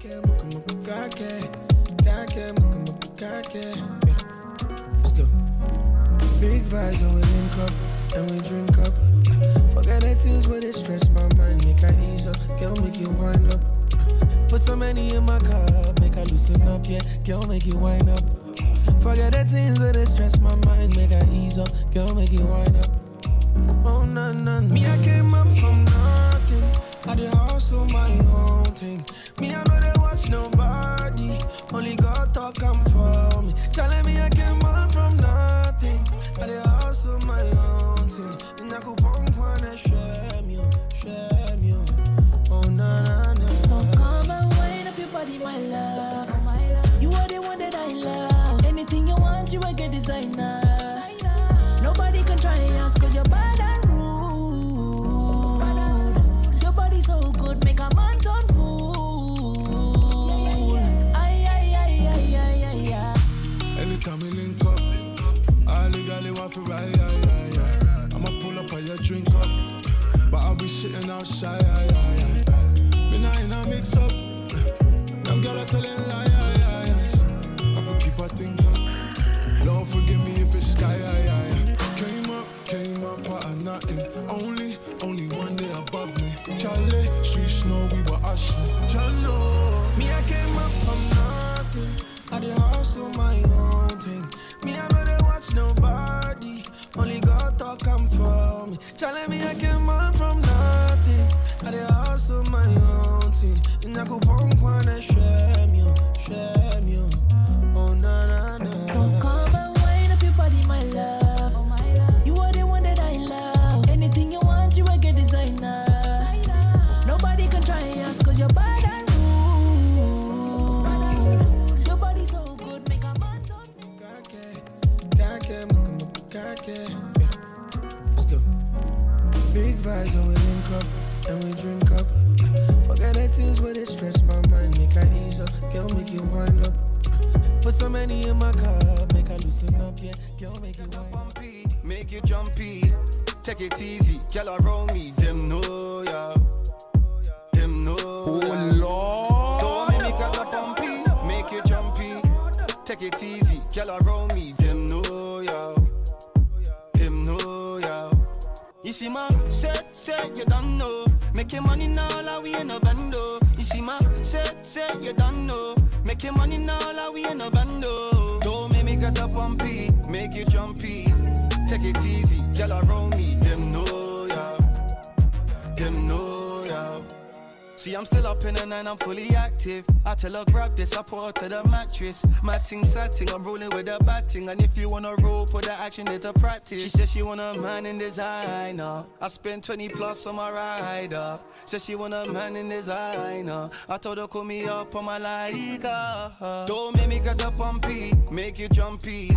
Let's go. Big vibes and we link up and we drink up. Forget the things where they stress my mind, make I ease up. Girl, make you wind up. Put some money in my cup, make I loosen up, yeah. Girl, make you wind up. Forget the things where they stress my mind, make I ease up. Girl, make you wind up. Oh, no, no, no. Me, I came up from nothing. I did hustle my own thing. Me, I know they watch nobody. Only God talk come for me. Telling me I came up from nothing. I did hustle my own thing. And I could punk one and shame you. Oh, na na na. So come and wind up your body, my love. You are the one that I love. Anything you want, you will get designer. Nobody can try us, cause you're bad and rude. Your body so good, make a man turn fool. Anytime we link up, I legally want to ride, I'ma pull up on your drink up, but I'll be shitting out shy, Me not in a mix up, them girls are telling lies, I for keep a thing up, Lord forgive me if it's sky, Came up out of nothing, only one day above me. Charlie, streets know we were ushering. Jano, me I came up from nothing. I did hustle my own thing. Me I know they watch nobody. Only God talk come for me. Telling me I came up from nothing. I did hustle my own thing. And I could punk one and shame you. Oh na na na. So come and wind up your body, my love. Anything you want, you will get designer. Nobody can try us, cause you're bad and rude. Your body so good, make a man turn. Let's go. Big vibes and we link up and we drink up. Forget the things where they stress my mind, make I ease up. Girl, make you wind up. Put some money in my cup, make I loosen up, yeah. Girl, make you wind up. Make you jumpy. Take it easy, girl around me, them know ya. Them know. Oh Lord. Don't make me cut a pumpy, make you jumpy. Take it easy, girl around me, them know ya. Them know ya. You see my set, you don't know. Making money now, like we in a bando. You see my set, you don't know. Making money now, like we in a bando. Don't make me cut a pumpy, make you jumpy. Take it easy, girl around me, them know ya. Them know ya. See, I'm still up in the night, I'm fully active. I tell her grab this, I put her to the mattress. My ting, sad ting, I'm rolling with a bad ting. And if you wanna roll, put the action into practice. She said she want a man in designer. I spent 20 plus on my rider. Said she want a man in designer. I told her call me up on my Liga. Don't make me get up pumpy, make you jumpy.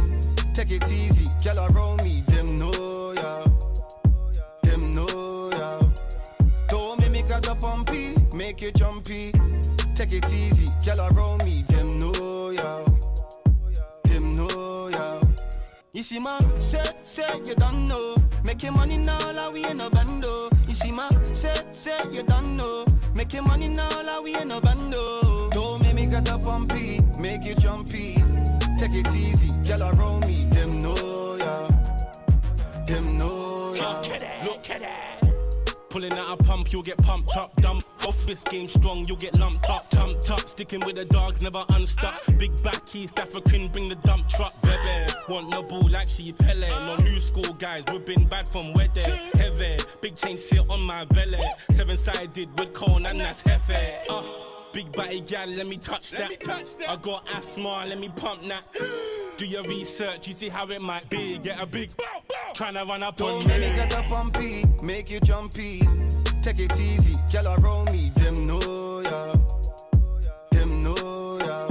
Take it easy, girl around me, them know ya. Them know ya. Don't make me grab the pumpy, make you jumpy. Take it easy, girl around me, them know ya. Them know ya. You see my set, you don't know. Making money now, like we in a bando. You see my set, you don't know. Making money now, like we in a bando. Don't make me grab the pumpy, make you jumpy. Take it easy, girl around me, them know ya. Them know ya. Look at that. Pulling out a pump, you'll get pumped up. Dumb off this game strong, you'll get lumped up. Tumped up, sticking with the dogs, never unstuck. Big back East African, bring the dump truck. Baby, want no ball like she Pele. No new school guys, we've been bad from where they heavy. Big chain sit on my belly. 7-sided with cone and that's heavy. Big body gal, let me touch that. I got asthma, let me pump that. Do your research, you see how it might be. Get a big tryna run up on me. Don't make me get a pumpy, make you jumpy. Take it easy, girl around me, them know ya. Them know ya.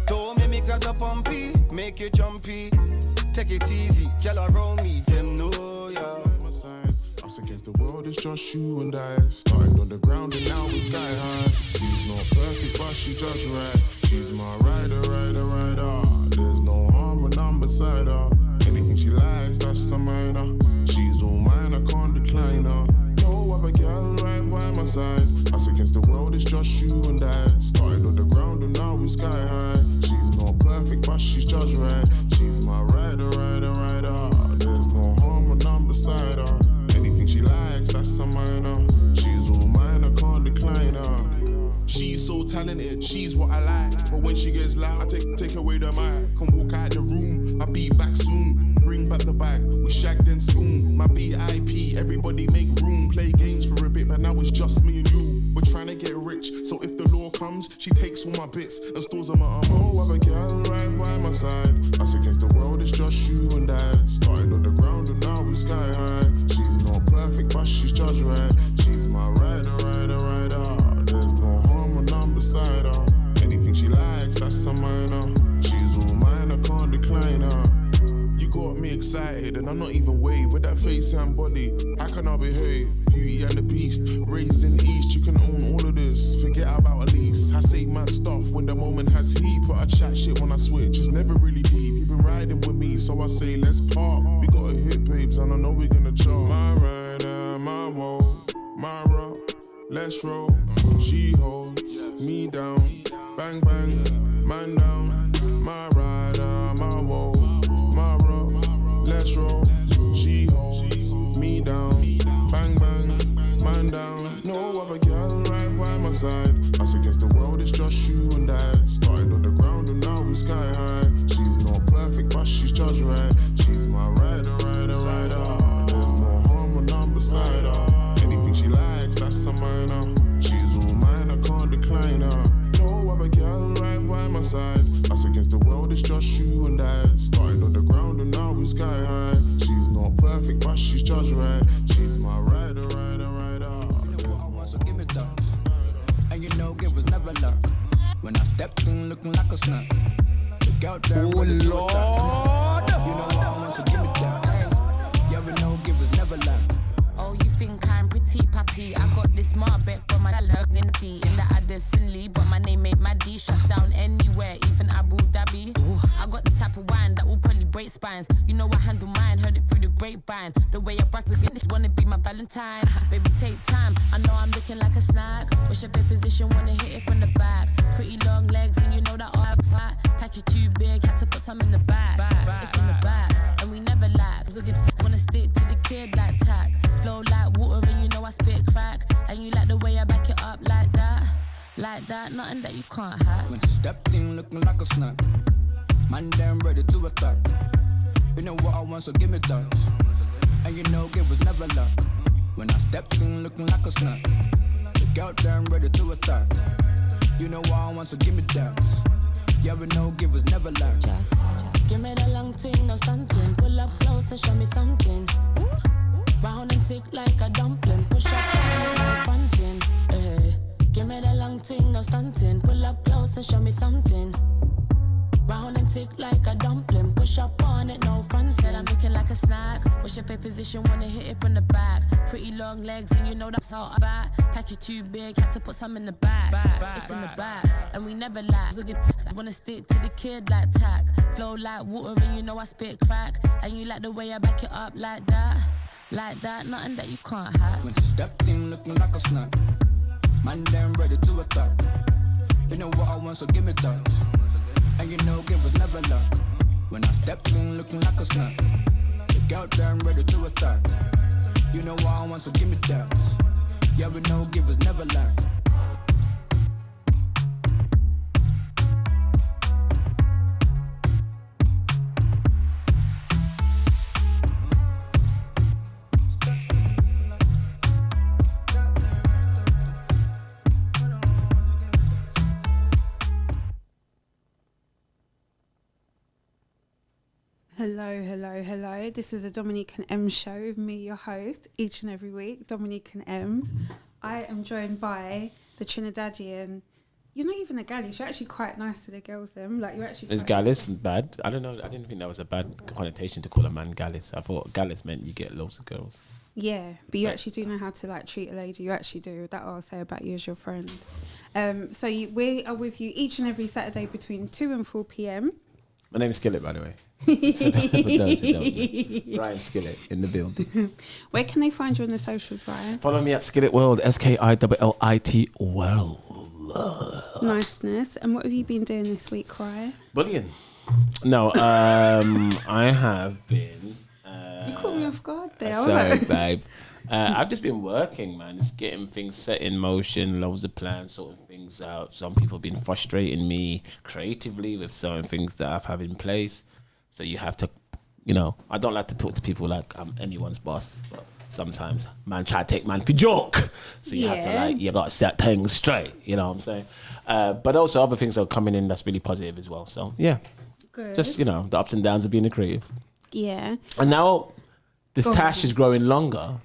Don't make me get a pumpy, make you jumpy. Take it easy, girl around me, them know ya. Us against the world, it's just you and I. Started on the ground and now we're sky high. She's not perfect, but she just right. She's my rider. There's no harm when I'm beside her. Anything she likes, that's a minor. She's all mine, I can't decline her. No other girl right by my side. Us against the world, it's just you and I. Started on She's so talented, she's what I like. But when she gets loud, I take away the mic. Come walk out the room, I'll be back soon. Bring back the bag, we shagged and spoon. My VIP, everybody make room. Play games for a bit, but now it's just me and you. We're trying to get rich, so if the law comes, she takes all my bits and stores them at my home. Have a girl right by my side. Us against the world, it's just you and I. Started on the ground and now we're sky high. She's not perfect, but she's just right. She's my rider, rider, rider. There's no harm when I'm beside her. Anything she likes, that's a minor. She's all mine, I can't decline her. You got me excited and I'm not even waved. With that face and body, how can I behave? Beauty and the beast, raised in the east. You can own all of this, forget about a lease. I say mad stuff when the moment has heat. But I chat shit when I switch, it's never really deep. You've been riding with me, so I say let's park. We got a hit, babes, and I know we're gonna charge. My rider, my woe, my rock, let's roll. She holds me down, bang bang, man down. My rider, my woe, my rock, let's roll. She holds me down, bang bang, man down. No other girl right by my side. Us against the world, it's just you and I. Started on the ground and now we're sky high. She's not perfect, but she's just right. She's my rider, rider, rider. There's no harm when I'm beside her. Anything she likes, that's a minor. She's all mine, I can't decline her. No other girl right by my side. Us against the world, it's just you and I. Started on the ground and now we're sky high. She's not perfect, but she's just right. She's my rider, rider, rider. You know what I want, so give me that. And you know it was never luck. When I stepped in looking like a snack. The girl there ready to attack. You know what I want, so give me that. Yeah, we know it was never luck. Oh, you think I'm pretty puppy? I got this Marbeck from my lurk in the Addison, but my name ain't Maddie. Shut down anywhere, even Abu Dhabi. Ooh. I got the type of wine that will probably break spines. You know I handle mine, heard it through the grapevine. The way I brought again, this wanna be my Valentine. Baby, take time. I know I'm looking like a snack. What's your bed position? Wanna hit it from the back. Pretty long legs, and you know that all I've sat. Pack you too big, had to put some in the back. It's in the back, and we never lack. Wanna stick to the kid like tack. Flow like water, and you know I spit crack. And you like the way I back it up like that. Like that, nothing that you can't hack. When she stepped in looking like a snack. Man, them ready to attack. You know what I want, so give me that. And you know it was never luck. When I stepped in looking like a snack. The girl them ready to attack. You know what I want, so give me that. Yeah, we know it was never luck. Just give me the long thing, no stunting. Pull up close and show me something. Round and tick like a dumpling. Push up and no fronting. Give me the long thing, no stunting. Pull up close and show me something. Round and tick like a dumpling. Push up on it, no fronting. Said I'm looking like a snack. What's your pay position? Wanna hit it from the back. Pretty long legs, and you know that's all I back. Pack you too big, had to put some in the back. It's in the back, and we never lack. I wanna stick to the kid like tack. Flow like water, and you know I spit crack. And you like the way I back it up like that. Like that, nothing that you can't hack. When she stepped in looking like a snack. Man, them ready to attack. You know what I want, so give me that. And you know it was never luck. When I stepped in looking like a snack. The girl them ready to attack. You know what I want, so give me that. Yeah, we know it was never luck. Hello. This is a Dominican Emz Show with me, your host, each and every week, Dominican Emz. I am joined by the Trinidadian. You're not even a Gallis. You're actually quite nice to the girls. You're actually. Is Gallis bad? I don't know. I didn't think that was a bad connotation to call a man Gallis. I thought Gallis meant you get loads of girls. Yeah, but you actually do know how to treat a lady. You actually do. That I'll say about you as your friend. We are with you each and every Saturday between 2 and 4 p.m. My name is Skillit, by the way. Ryan Skillit in the building. Where can they find you on the socials, Ryan? Follow me at Skillitworld, SKILLIT world. Niceness. And what have you been doing this week, Ryan? Bullying. No, I have been. You caught me off guard there. Sorry, babe. I've just been working, man. Just getting things set in motion, loads of plans, sorting things out. Some people have been frustrating me creatively with certain things that I've had in place. So you have to, I don't like to talk to people like I'm anyone's boss, but sometimes man try to take man for joke. So you have to you got to set things straight, you know what I'm saying? But also other things are coming in that's really positive as well. So yeah, good. Just, the ups and downs of being a creative. Yeah. And now this tash is growing longer.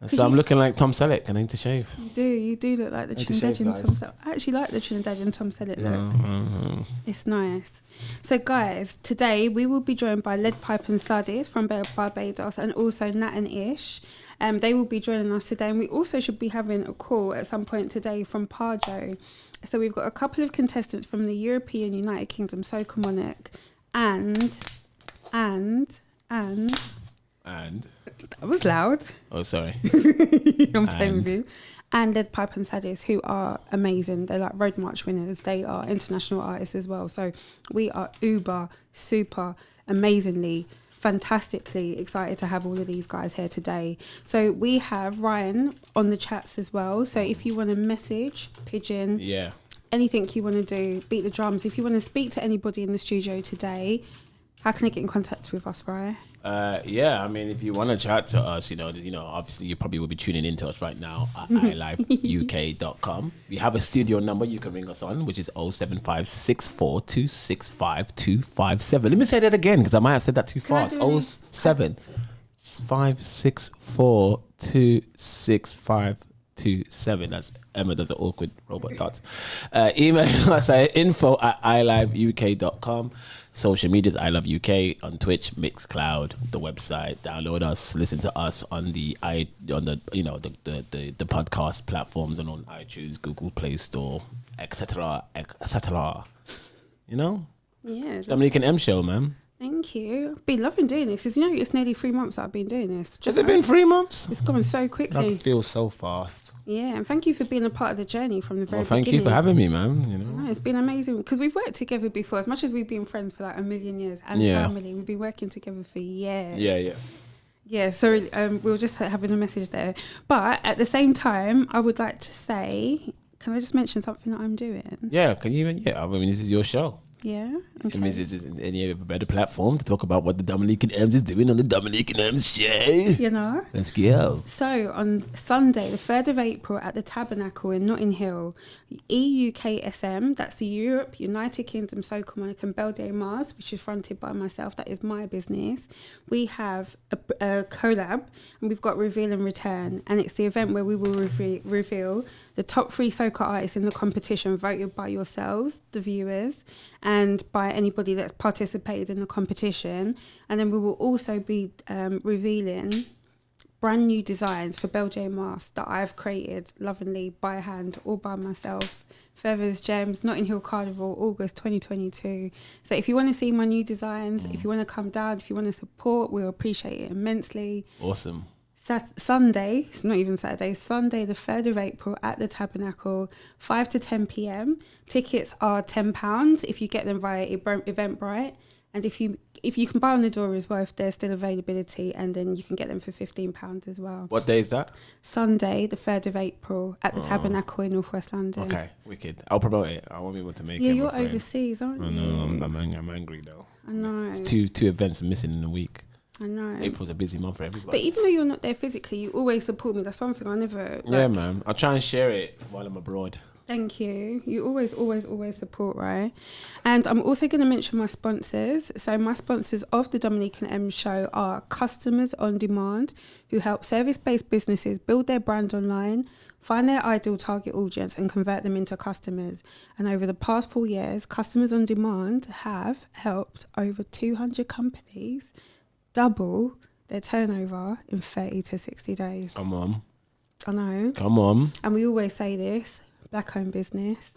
So I'm looking like Tom Selleck. I need to shave. You do look like the Trinidadian Tom Selleck. I actually like the Trinidadian Tom Selleck look. It's nice. So guys, today we will be joined by Lead Pipe and Studies from Barbados and also Nat and Ish. They will be joining us today, and we also should be having a call at some point today from Pahjo. So we've got a couple of contestants from the European United Kingdom Soca Monarch and that was loud. Oh, sorry. I'm playing with you. And Lead Pipe and Studies, who are amazing. They're like roadmarch winners. They are international artists as well. So we are super, amazingly, fantastically excited to have all of these guys here today. So we have Ryan on the chats as well. So if you want to message, pigeon, anything you want to do, beat the drums. If you want to speak to anybody in the studio today, how can I get in contact with us, Ryan? I mean, if you want to chat to us, obviously you probably will be tuning into us right now at iliveuk.com. We have a studio number you can ring us on, which is 07564265257. Let me say that again, because I might have said that too fast. 07564265257. That's Emma does an awkward robot dots. Email us at info@iliveuk.com. Social medias, I Love UK on Twitch, Mixcloud, the website. Download us, listen to us on the podcast platforms and on iTunes, Google Play Store, etc. Yeah. Dominican Emz Show, man. Thank you. I've been loving doing this. It's nearly 3 months that I've been doing this. Has it been 3 months? It's gone so quickly. That feels so fast. Yeah, and thank you for being a part of the journey from the very beginning. Thank you for having me, man. No, it's been amazing because we've worked together before. As much as we've been friends for like a million years and family, we've been working together for years. Yeah, sorry, we were just having a message there. But at the same time, I would like to say, can I just mention something that I'm doing? Yeah, can you? Yeah, I mean, this is your show. Yeah. Okay. I mean, is any other better platform to talk about what the Dominican Emz is doing on the Dominican Emz Show? Let's go. So on Sunday, the 3rd of April at the Tabernacle in Notting Hill, EUK that's the Europe, United Kingdom Soca Monarch and beldyesmas, which is fronted by myself. That is my business. We have a collab, and we've got Reveal and Return, and it's the event where we will reveal the top 3 soca artists in the competition, voted by yourselves, the viewers, and by anybody that's participated in the competition. And then we will also be revealing brand new designs for beldyesmas that I've created lovingly by hand, all by myself. Feathers, Gems, Notting Hill Carnival, August 2022. So if you want to see my new designs, if you want to come down, if you want to support, we'll appreciate it immensely. Awesome. Sunday, it's not even Saturday, Sunday the 3rd of April at the Tabernacle, 5 to 10 p.m. Tickets are £10 if you get them via Eventbrite, and if you can buy on the door as well if there's still availability, and then you can get them for £15 as well. What day is that? Sunday the 3rd of April at the Tabernacle in North West London. Okay, wicked. I'll promote it. I won't be able to make it. Yeah, you're overseas, aren't you? I know, I'm angry though. I know. It's two events missing in a week. I know. April's a busy month for everybody. But even though you're not there physically, you always support me. That's one thing I never... yeah, man. I'll try and share it while I'm abroad. Thank you. You always support, right? And I'm also going to mention my sponsors. So my sponsors of the Dominican Emz Show are Customers on Demand, who help service-based businesses build their brand online, find their ideal target audience and convert them into customers. And over the past 4 years, Customers on Demand have helped over 200 companies double their turnover in 30 to 60 days. Come on. I know. Come on. And we always say this, black-owned business.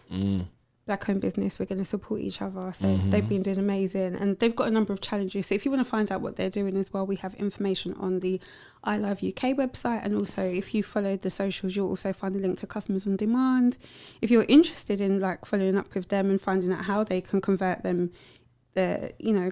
Black-owned business, we're going to support each other. So they've been doing amazing. And they've got a number of challenges. So if you want to find out what they're doing as well, we have information on the I Love UK website. And also, if you follow the socials, you'll also find a link to Customers on Demand. If you're interested in like following up with them and finding out how they can convert them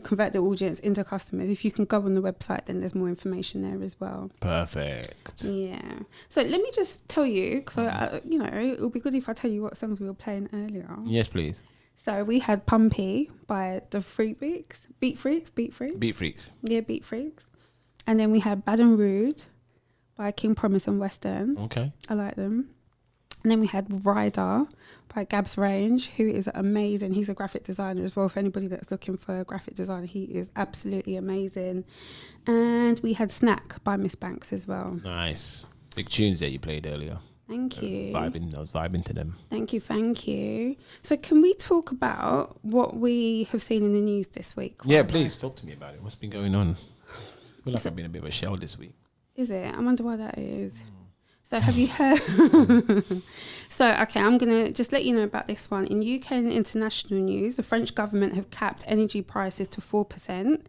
convert the audience into customers. If you can go on the website, then there's more information there as well. Perfect. Yeah. So let me just tell you, because it would be good if I tell you what songs we were playing earlier. Yes, please. So we had Pumpy by the Beat Freaks. Yeah, Beat Freaks. And then we had Bad and Rude by King Promise and Western. Okay. I like them. And then we had Rider by Gabs Range, who is amazing. He's a graphic designer as well. For anybody that's looking for a graphic designer, he is absolutely amazing. And we had Snack by Miss Banks as well. Nice. Big tunes that you played earlier. Thank you. I was vibing to them. Thank you. So can we talk about what we have seen in the news this week? Yeah, please talk to me about it. What's been going on? I feel like I've been a bit of a shell this week. Is it? I wonder why that is. So have you heard? I'm going to just let you know about this one. In UK and international news, the French government have capped energy prices to 4%.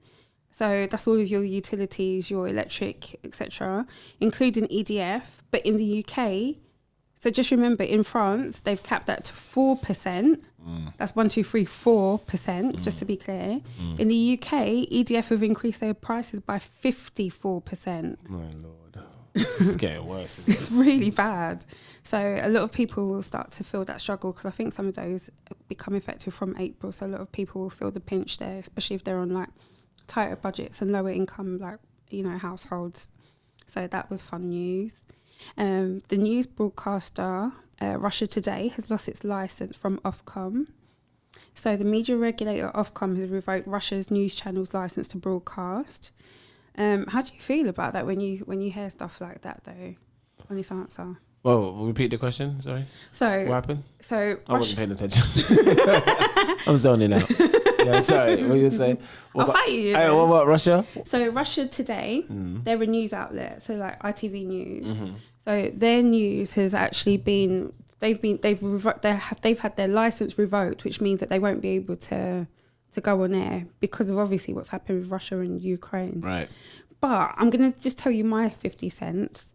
So that's all of your utilities, your electric, etc., including EDF. But in the UK, so just remember, in France, they've capped that to 4%. That's 4%, just to be clear. In the UK, EDF have increased their prices by 54%. My Lord. It's getting worse. It's really bad. So a lot of people will start to feel that struggle, because I think some of those become effective from April. So a lot of people will feel the pinch there, especially if they're on like tighter budgets and lower income, households. So that was fun news. The news broadcaster Russia Today has lost its license from Ofcom. So the media regulator Ofcom has revoked Russia's news channel's license to broadcast. How do you feel about that when you hear stuff like that, though, on this answer? Well, repeat the question, sorry. So what happened? So I wasn't paying attention. I'm zoning out. Yeah, sorry. What you say? I'll fight you. Hey, what about Russia? So Russia Today, they're a news outlet, so like ITV News. So their news has actually been they've had their license revoked, which means that they won't be able to go on air because of obviously what's happened with Russia and Ukraine. Right. But I'm gonna just tell you my 50 cents.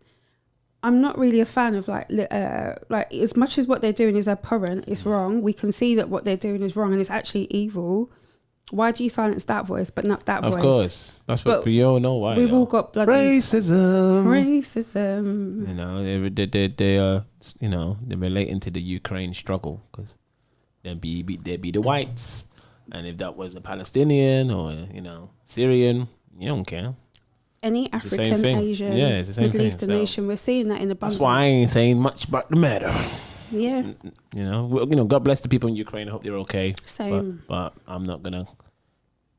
I'm not really a fan of like as much as what they're doing is abhorrent, it's wrong. We can see that what they're doing is wrong and it's actually evil. Why do you silence that voice but not that voice? Of course. That's what we all know why. We've all got bloody racism. Racism. They're relating to the Ukraine struggle, because there'd be the whites, and if that was a Palestinian or Syrian, you don't care. Any African, Asian, it's the same Middle Eastern nation, we're seeing that in abundance. That's why I ain't saying much about the matter. Yeah. God bless the people in Ukraine. I hope they're okay. Same. But I'm not gonna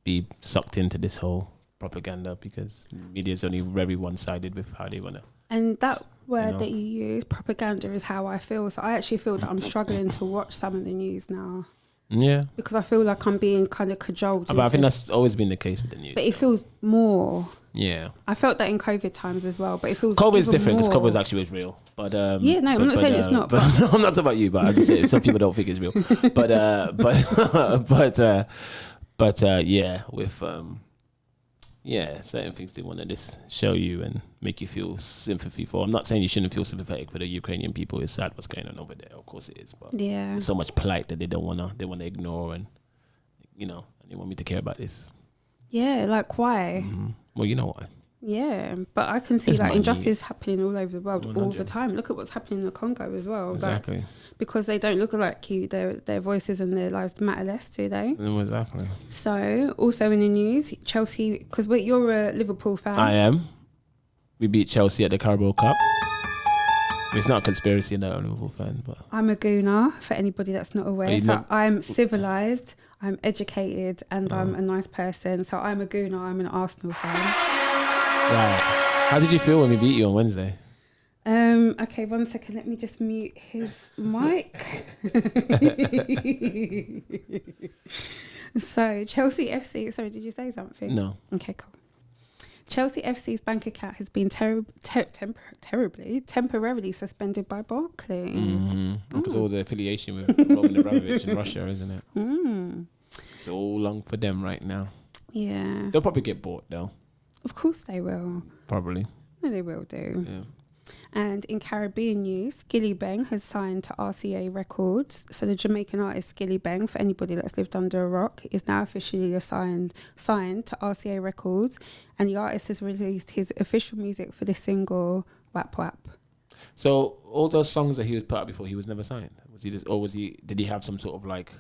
be sucked into this whole propaganda, because media is only very one-sided with how they wanna. And that word that you use, propaganda, is how I feel. So I actually feel that I'm struggling to watch some of the news now. Yeah. Because I feel like I'm being kind of cajoled. But I think that's always been the case with the news. But it feels more. Yeah. I felt that in COVID times as well, but it feels COVID's different, because more. COVID actually was real. But yeah, no, I'm not saying it's not. But no, I'm not talking about you, but I'm just saying some people don't think it's real. But yeah, with certain things they want to just show you and make you feel sympathy for. I'm not saying you shouldn't feel sympathetic for the Ukrainian people. It's sad what's going on over there. Of course it is. But yeah, there's so much plight that they want to ignore, and they want me to care about this. Yeah, like why? Mm-hmm. Well, you know why. Yeah, but I can see injustice happening all over the world 100. All the time. Look at what's happening in the Congo as well. Exactly. Like, because they don't look like you, their voices and their lives matter less, do they? Exactly. So, also in the news, Chelsea, because you're a Liverpool fan. I am. We beat Chelsea at the Carabao Cup. It's not a conspiracy that I'm a Liverpool fan, but I'm a Gooner, for anybody that's not aware. So I'm civilised, I'm educated, and I'm a nice person. So I'm a Gooner, I'm an Arsenal fan. Right. How did you feel when we beat you on Wednesday? Okay, 1 second. Let me just mute his mic. So Chelsea FC. Sorry, did you say something? No. Okay, cool. Chelsea FC's bank account has been temporarily suspended by Barclays. Mm-hmm. Because all the affiliation with Roman Abramovich in Russia, isn't it? It's all long for them right now. Yeah. They'll probably get bought though. Of course they will. Probably. No, they will do. Yeah. And in Caribbean news, Skillit has signed to RCA Records. So the Jamaican artist Skillit, for anybody that's lived under a rock, is now officially signed to RCA Records. And the artist has released his official music for this single, Wap Wap. So all those songs that he was put out before, he was never signed. Was he just, or did he have some sort of like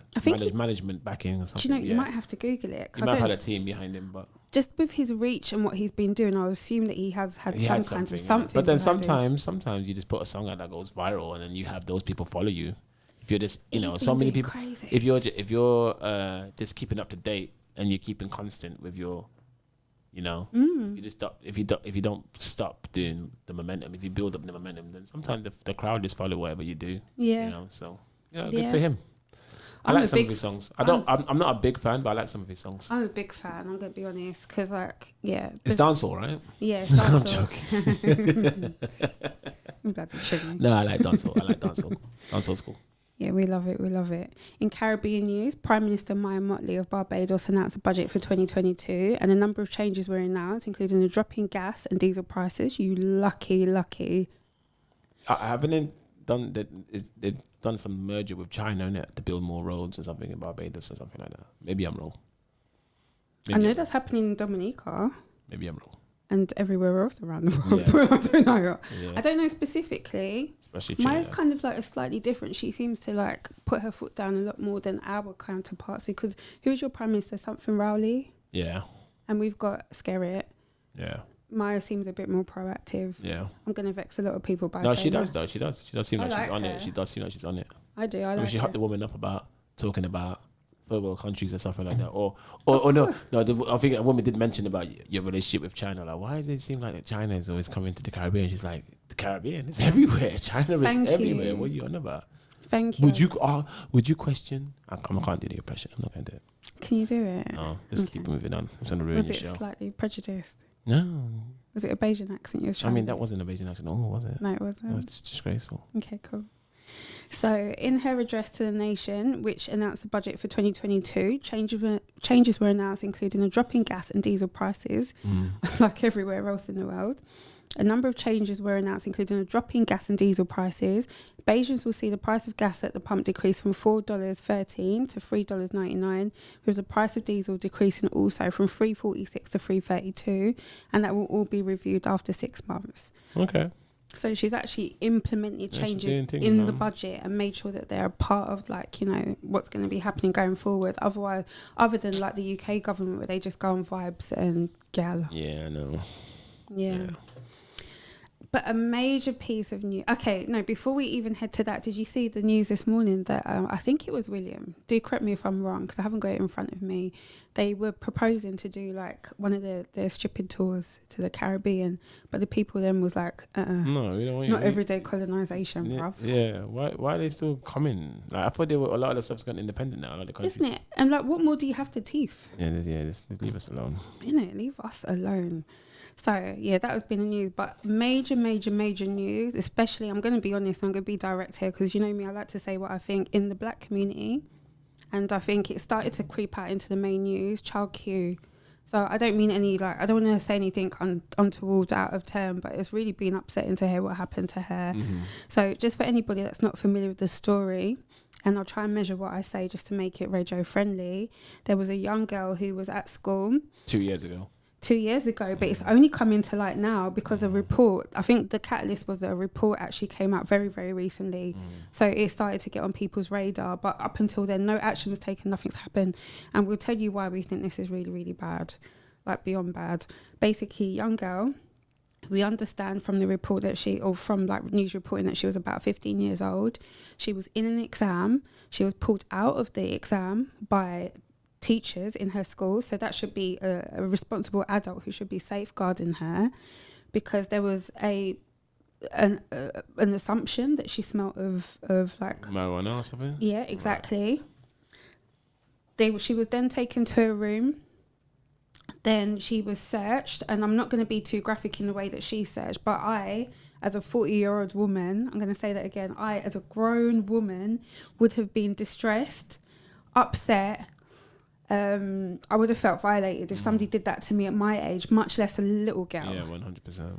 management backing or something? Do you know, you might have to Google it. He might have had a team behind him, but just with his reach and what he's been doing, I would assume that he has had some kind of something. But then sometimes you just put a song out that goes viral, and then you have those people follow you. If you're just, so many people. Crazy. If you're just keeping up to date and you're keeping constant with your, you just stop. If you don't stop doing the momentum, if you build up the momentum, then sometimes the crowd just follow whatever you do. Yeah. So good for him. I like some of his songs. I'm not a big fan, but I like some of his songs. I'm a big fan. I'm gonna be honest, because it's dancehall, right? Yeah, it's dancehall. I'm joking. I'm glad to chill. No, I like dancehall. Dancehall's cool. Yeah, we love it. In Caribbean news, Prime Minister Maya Motley of Barbados announced a budget for 2022, and a number of changes were announced, including a drop in gas and diesel prices. You lucky. Haven't they've done some merger with China, innit, to build more roads or something in Barbados or something like that. Maybe I'm wrong. I know that's happening in Dominica. Maybe I'm wrong. And everywhere else around the world. I don't know. Yeah. I don't know specifically. Especially China. Maya's kind of like a slightly different. She seems to like put her foot down a lot more than our counterparts. Because who's your Prime Minister? Something Rowley? Yeah. And we've got Skillit. Yeah. Maya seems a bit more proactive. Yeah. I'm going to vex a lot of people by saying No, she does that. though. She does seem like she's on it. She does seem like she's on it. I do. I mean, she hyped the woman up about talking about third world countries or something like that. Or no. I think a woman did mention about your relationship with China. Like, why does it seem like that China is always coming to the Caribbean? She's like, the Caribbean is everywhere. China is everywhere. What are you on about? Thank you. Would you question? I can't do the impression. I'm not going to do it. Can you do it? No, let's keep moving on. I'm trying to ruin your show. Was it slightly prejudiced? No. Was it a Bajan accent you was trying? I mean, that wasn't a Bajan accent. Oh, was it? No, it wasn't. That was disgraceful. Okay, cool. So, in her address to the nation, which announced the budget for 2022, changes were announced, including a drop in gas and diesel prices, like everywhere else in the world. A number of changes were announced, including a drop in gas and diesel prices. Bajans will see the price of gas at the pump decrease from $4.13 to $3.99, with the price of diesel decreasing also from $3.46 to $3.32, and that will all be reviewed after 6 months. Okay. So she's actually implemented changes in the budget and made sure that they're a part of, like, what's going to be happening going forward. Otherwise, other than like the UK government where they just go on vibes and gal. Yeah, I know. Yeah. But a major piece of news. Okay, no, before we even head to that, did you see the news this morning that I think it was William? Do correct me if I'm wrong, because I haven't got it in front of me. They were proposing to do like one of their stripping tours to the Caribbean, but the people then was like, no, we don't want not everyday colonisation, bruv. Yeah, why are they still coming? Like, I thought a lot of the stuff's gone independent now, a lot of the countries. Isn't it? And like, what more do you have to teeth? Yeah, just leave us alone. Leave us alone. So, yeah, that has been the news. But major news, especially, I'm going to be honest, I'm going to be direct here, because you know me, I like to say what I think in the black community. And I think it started to creep out into the main news, child Q. So I don't mean I don't want to say anything untoward, out of turn, but it's really been upsetting to hear what happened to her. Mm-hmm. So just for anybody that's not familiar with the story, and I'll try and measure what I say just to make it radio friendly, there was a young girl who was at school 2 years ago. 2 years ago, but it's only coming to light now because a report, I think the catalyst was that a report actually came out very, very recently. So it started to get on people's radar, but up until then, no action was taken, nothing's happened. And we'll tell you why we think this is really, really bad, like beyond bad. Basically, young girl, we understand from the report that from like news reporting that she was about 15 years old. She was in an exam. She was pulled out of the exam by teachers in her school, so that should be a responsible adult who should be safeguarding her, because there was an assumption that she smelled of like marijuana or something. Yeah, exactly. Right. She was then taken to a room. Then she was searched, and I'm not going to be too graphic in the way that she searched, but I, as a 40-year-old woman, I'm going to say that again, I, as a grown woman, would have been distressed, upset, I would have felt violated if somebody did that to me at my age, much less a little girl. Yeah, 100%.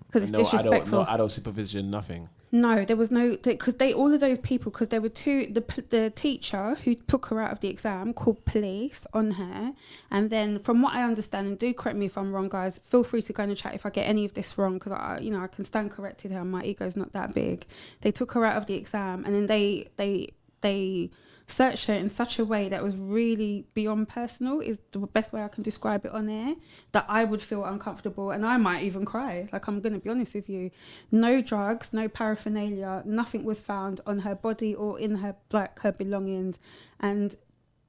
Because it's disrespectful. No adult supervision, nothing. No, there was no, because all of those people, because there were two, the teacher who took her out of the exam called police on her, and then from what I understand, and do correct me if I'm wrong, guys, feel free to go in the chat if I get any of this wrong, because I can stand corrected here, my ego's not that big. They took her out of the exam, and then they searched her in such a way that was really beyond personal, is the best way I can describe it on air, that I would feel uncomfortable and I might even cry. Like, I'm going to be honest with you. No drugs, no paraphernalia, nothing was found on her body or in her belongings. And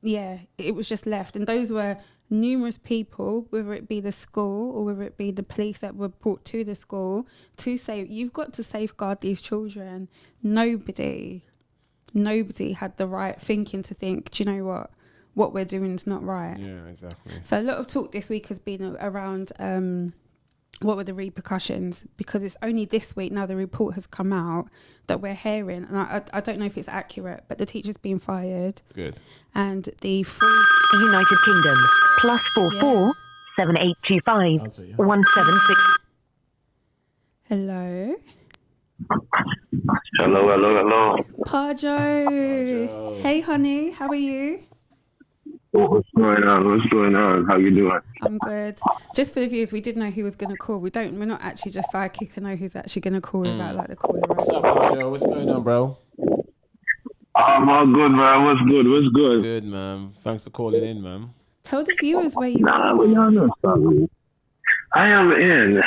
yeah, it was just left. And those were numerous people, whether it be the school or whether it be the police that were brought to the school to say, you've got to safeguard these children. Nobody had the right thinking to think, do you know what we're doing is not right. Yeah, exactly. So a lot of talk this week has been around what were the repercussions, because it's only this week now the report has come out that we're hearing, and I don't know if it's accurate, but the teacher's been fired. Good. And the United Kingdom +44 7825 176. Hello. Hello. Pahjo. Hey, honey. How are you? What's going on? How you doing? I'm good. Just for the viewers, we did know who was going to call. We're not actually just psychic and know who's actually going to call about like the caller. What's up, Pahjo? What's going on, bro? I'm all good, man. What's good? Good, man. Thanks for calling in, man. Tell the viewers where you are. I am in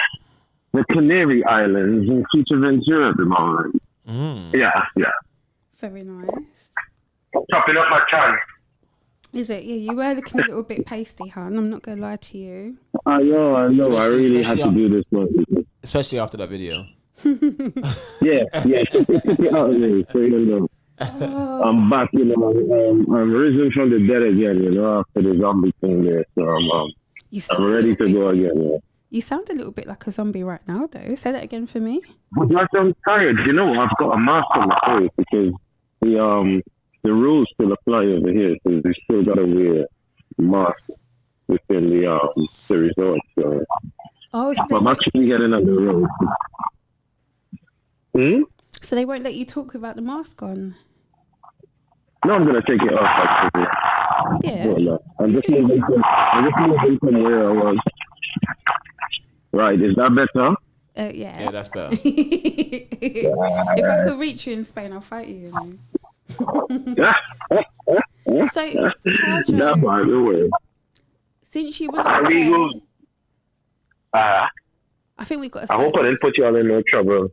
the Canary Islands in Fuerteventura at the moment. Yeah. Very nice. Chopping up my tongue. Is it? Yeah, you were looking a little bit pasty, hon. I'm not going to lie to you. I know. I really had to do this one. Especially after that video. Yeah. Took it out of me, so you know. Oh. I'm back, I'm risen from the dead again, after the zombie thing there. So I'm ready to go again, yeah. You sound a little bit like a zombie right now, though. Say that again for me. But I'm tired. I've got a mask on my face because the rules still apply over here. So we still got to wear a mask within the resort. So I'm actually getting on the road. So they won't let you talk without the mask on? No, I'm going to take it off, actually. Yeah. I'm just moving from where I was. Right, is that better? Yeah. Yeah, that's better. If I could reach you in Spain, I'll fight you. So, Pahjo, since you were last here, I think we've got a slight... I hope I didn't put you all in no trouble.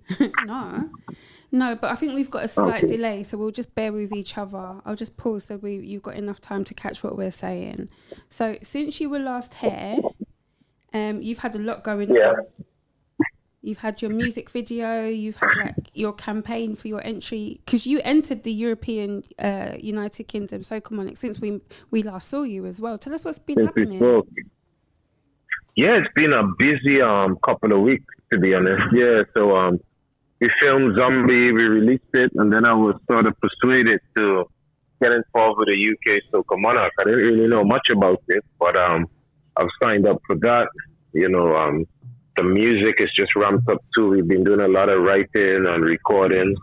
No, but I think we've got a slight delay, so we'll just bear with each other. I'll just pause so you've got enough time to catch what we're saying. So, since you were last here, you've had a lot going on. You've had your music video, you've had your campaign for your entry, because you entered the European United Kingdom Soca Monarch since we last saw you as well. Tell us what's been happening. Yeah, it's been a busy couple of weeks, to be honest. Yeah, so we filmed Zombie, we released it, and then I was sort of persuaded to get involved with the EUK Soca Monarch. I didn't really know much about it, but I've signed up for that. The music is just ramped up too. We've been doing a lot of writing and recording.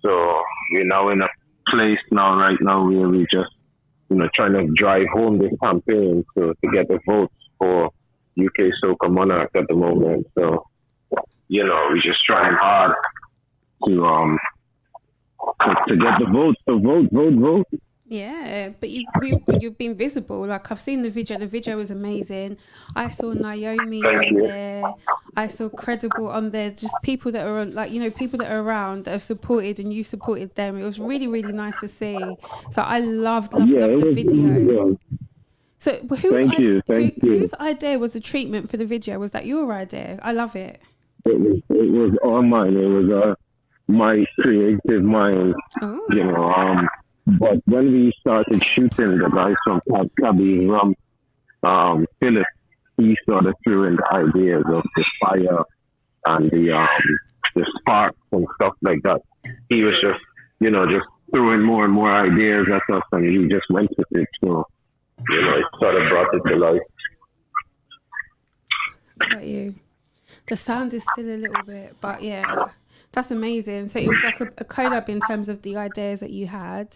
So we're now in a place right now where we just, trying to drive home this campaign to get the votes for UK Soca Monarch at the moment. So, we're just trying hard to get the votes. So vote. Yeah, but you've been visible. Like, I've seen the video. The video was amazing. I saw Naomi on there. I saw Credible on there. Just people that are people that are around that have supported, and you supported them. It was really, really nice to see. So I loved the video. Yeah. So whose idea was the treatment for the video? Was that your idea? I love it. It was all mine. It was my creative mind. Oh. But when we started shooting, the guys from Cabby Philip, he sort of threw in the ideas of the fire and the sparks and stuff like that. He was just, just throwing more and more ideas at us, and he just went with it. So it sort of brought it to life. Got you. The sound is still a little bit, but yeah, that's amazing. So it was like a collab in terms of the ideas that you had.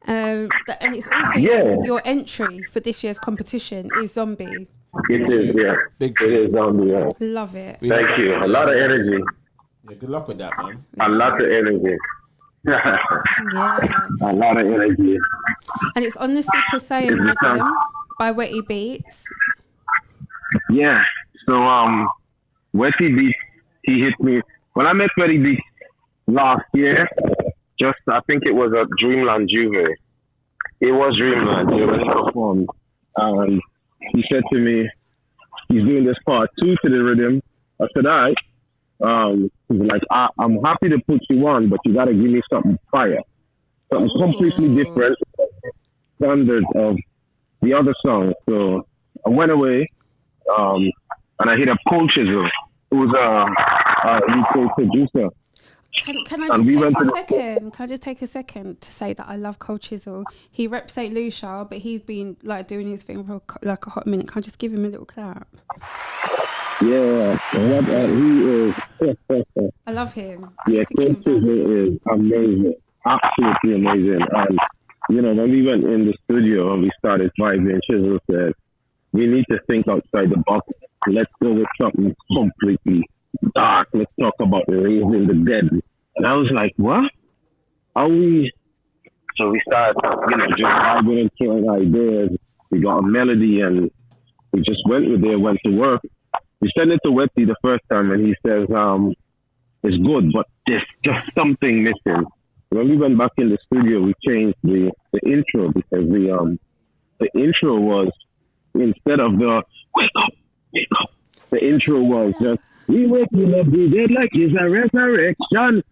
And it's also your entry for this year's competition is Zombie. It is, yeah. It is Zombie, yeah. Love it. Thank you. A lot of energy. Yeah, good luck with that, man. A lot of energy. Yeah. A lot of energy. And it's on the Super Saiyan rhythm by Wetty Beats. Yeah. So Wetty Beats, he hit me when I met Wetty Beats last year. I think it was at Dreamland Juve. It was Dreamland when he performed, and he said to me, he's doing this part 2 to the rhythm. I said, all right. He's like, I'm happy to put you on, but you gotta give me something fire, something completely different standard of the other song. So I went away, and I hit up Cold Chisel, who was a UK producer. Can I just take a second? Can I just take a second to say that I love Cold Chisel? He reps St Lucia, but he's been like doing his thing for like a hot minute. Can I just give him a little clap? Yeah, he is. I love him. Yeah, Cold Chisel is amazing, absolutely amazing. And when we went in the studio and we started vibing, Chisel said, "We need to think outside the box. Let's go with something completely dark. Let's talk about raising the dead." And I was like, what? How we? So we started, just vibing and killing ideas. We got a melody and we just went to work. We sent it to Wetty the first time and he says, it's good, but there's just something missing. When we went back in the studio, we changed the intro because the intro was, instead of the wake up, the intro was just, we waking up the dead like it's a resurrection.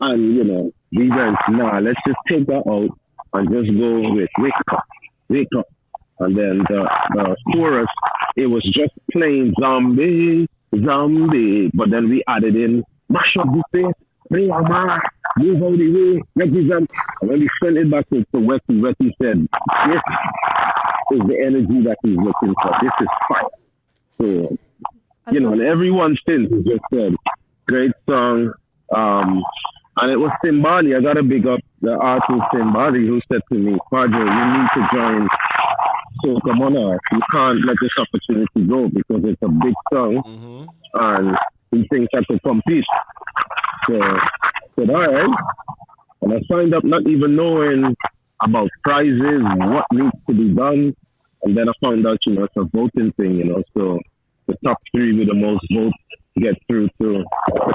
And, we went, let's just take that out and just go with wake up. And then the chorus, it was just plain zombie. But then we added in, mash up the face, move out the way, represent. And when we sent it back to Wetty said, this is the energy that he's looking for. This is fire. So, and everyone since just said, great song. And it was Simbali. I got to big up the artist Simbali who said to me, Pahjo, you need to join Soca Monarch. You can't let this opportunity go because it's a big song and he thinks I could compete. So I said, all right. And I signed up not even knowing about prizes, what needs to be done. And then I found out, it's a voting thing, so the top 3 with the most votes get through to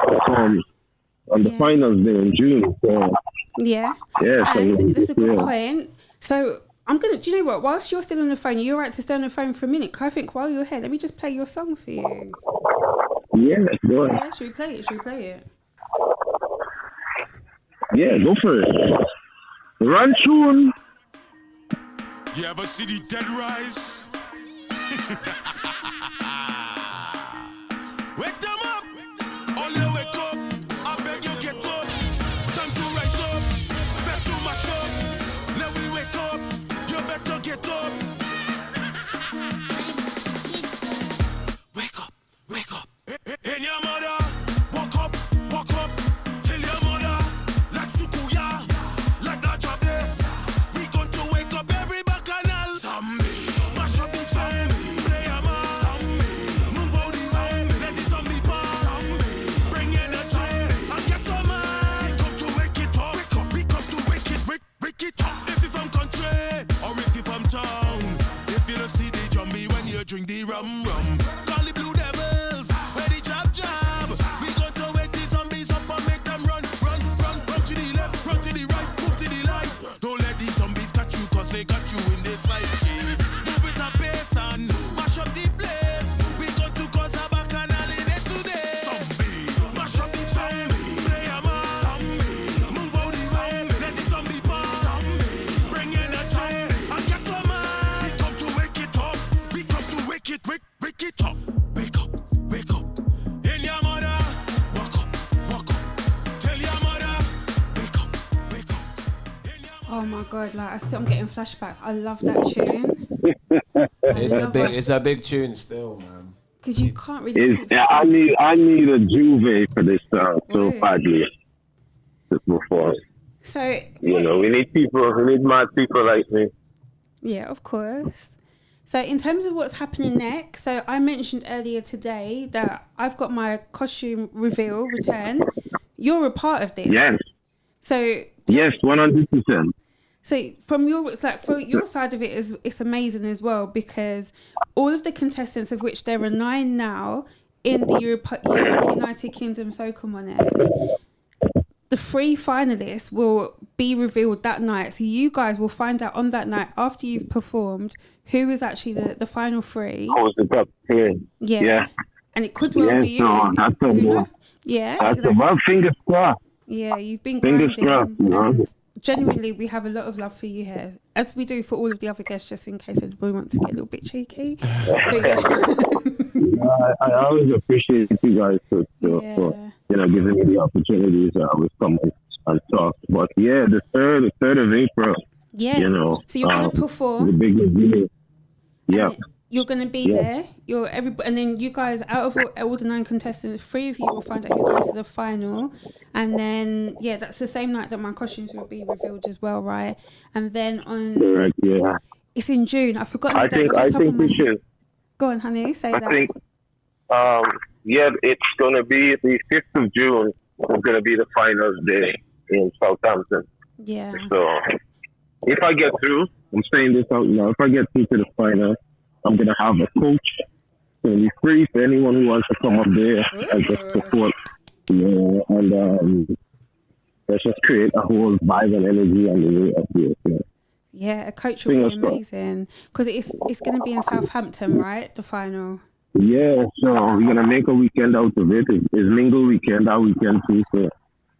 perform on the finals day in June. So, yeah. Yeah. And that's a good point. So do you know what? Whilst you're still on the phone, you're right to stay on the phone for a minute. Cause I think while you're here, let me just play your song for you. Yeah, go ahead. Yeah, should we play it? Yeah, go for it. Run tune. You ever see the dead rise? Wake them up! All you wake up, I beg you get up. Time to rise up, fed to mash up. Let we wake up, you better get up. Wake up. In your mother, walk up. Tell your mother, like Sukuya, like that job this. We going to wake up every bacchanal. Zombie, mash up the zombie. Play a man. Zombie, move out the zombie. Let the zombie pass. Zombie, bring energy and get a man. We come to wake it up. We come to wake it up. If you from country or if you from town, if you don't see the zombie when you drink the rum. Call the blue devils, where the jab. We going to wake the zombies up and make them run to the left, run to the right, move to the light. Don't let the zombies catch you, cause they got you in this life. Move it up pace and mash up the place. We going to cause a bacchanal in it today. Zombie, mash up the zombie. Play a man. Zombie, move out the zombie. Let the zombie pass. Zombie, bring energy and get a man. We come to wake it up. We come to wake it up. Wake up. In your mother, walk up. Tell your mother, wake up. Oh my God, I'm getting flashbacks. I love that tune. It's a big tune still, man. Because you can't really. I need a Juve for this song so badly. Before. So we need people. We need mad people like me. Yeah, of course. So in terms of what's happening next, so I mentioned earlier today that I've got my costume return. You're a part of this. Yes. So yes, 100%. So from your for your side of it it's amazing as well, because all of the contestants, of which there are 9 now in the Europe United Kingdom Soca Monarch, the 3 finalists will be revealed that night. So you guys will find out on that night after you've performed who is actually the final 3. Who's the top 3? Yeah. And it could well be you. So that's fingers crossed. Yeah, you've been fingers grinding. crossed. Genuinely, we have a lot of love for you here, as we do for all of the other guests, just in case anybody wants to get a little bit cheeky. I always appreciate you guys for giving me the opportunities to always come and talk. But yeah, the 3rd of April. Yeah. So you're going to perform. The big review. Yeah. You're going to be there. And then you guys, out of all the 9 contestants, 3 of you will find out who goes to the final. And then, that's the same night that my costumes will be revealed as well, right? And then Correct, yeah. It's in June. I've forgotten the date. I think we should. Go on, honey. Say that. I think, it's going to be the 5th of June. It's going to be the finals day in Southampton. Yeah. So, if I get through, I'm saying this out now, if I get through to the final, I'm going to have a coach. It's going to be free for anyone who wants to come up there and just support. And let's just create a whole vibe and energy on the way up here. Yeah, a coach will be amazing. Because it's going to be in Southampton, right? The final. Yeah, so we're going to make a weekend out of it. It's mingle weekend, that weekend too. So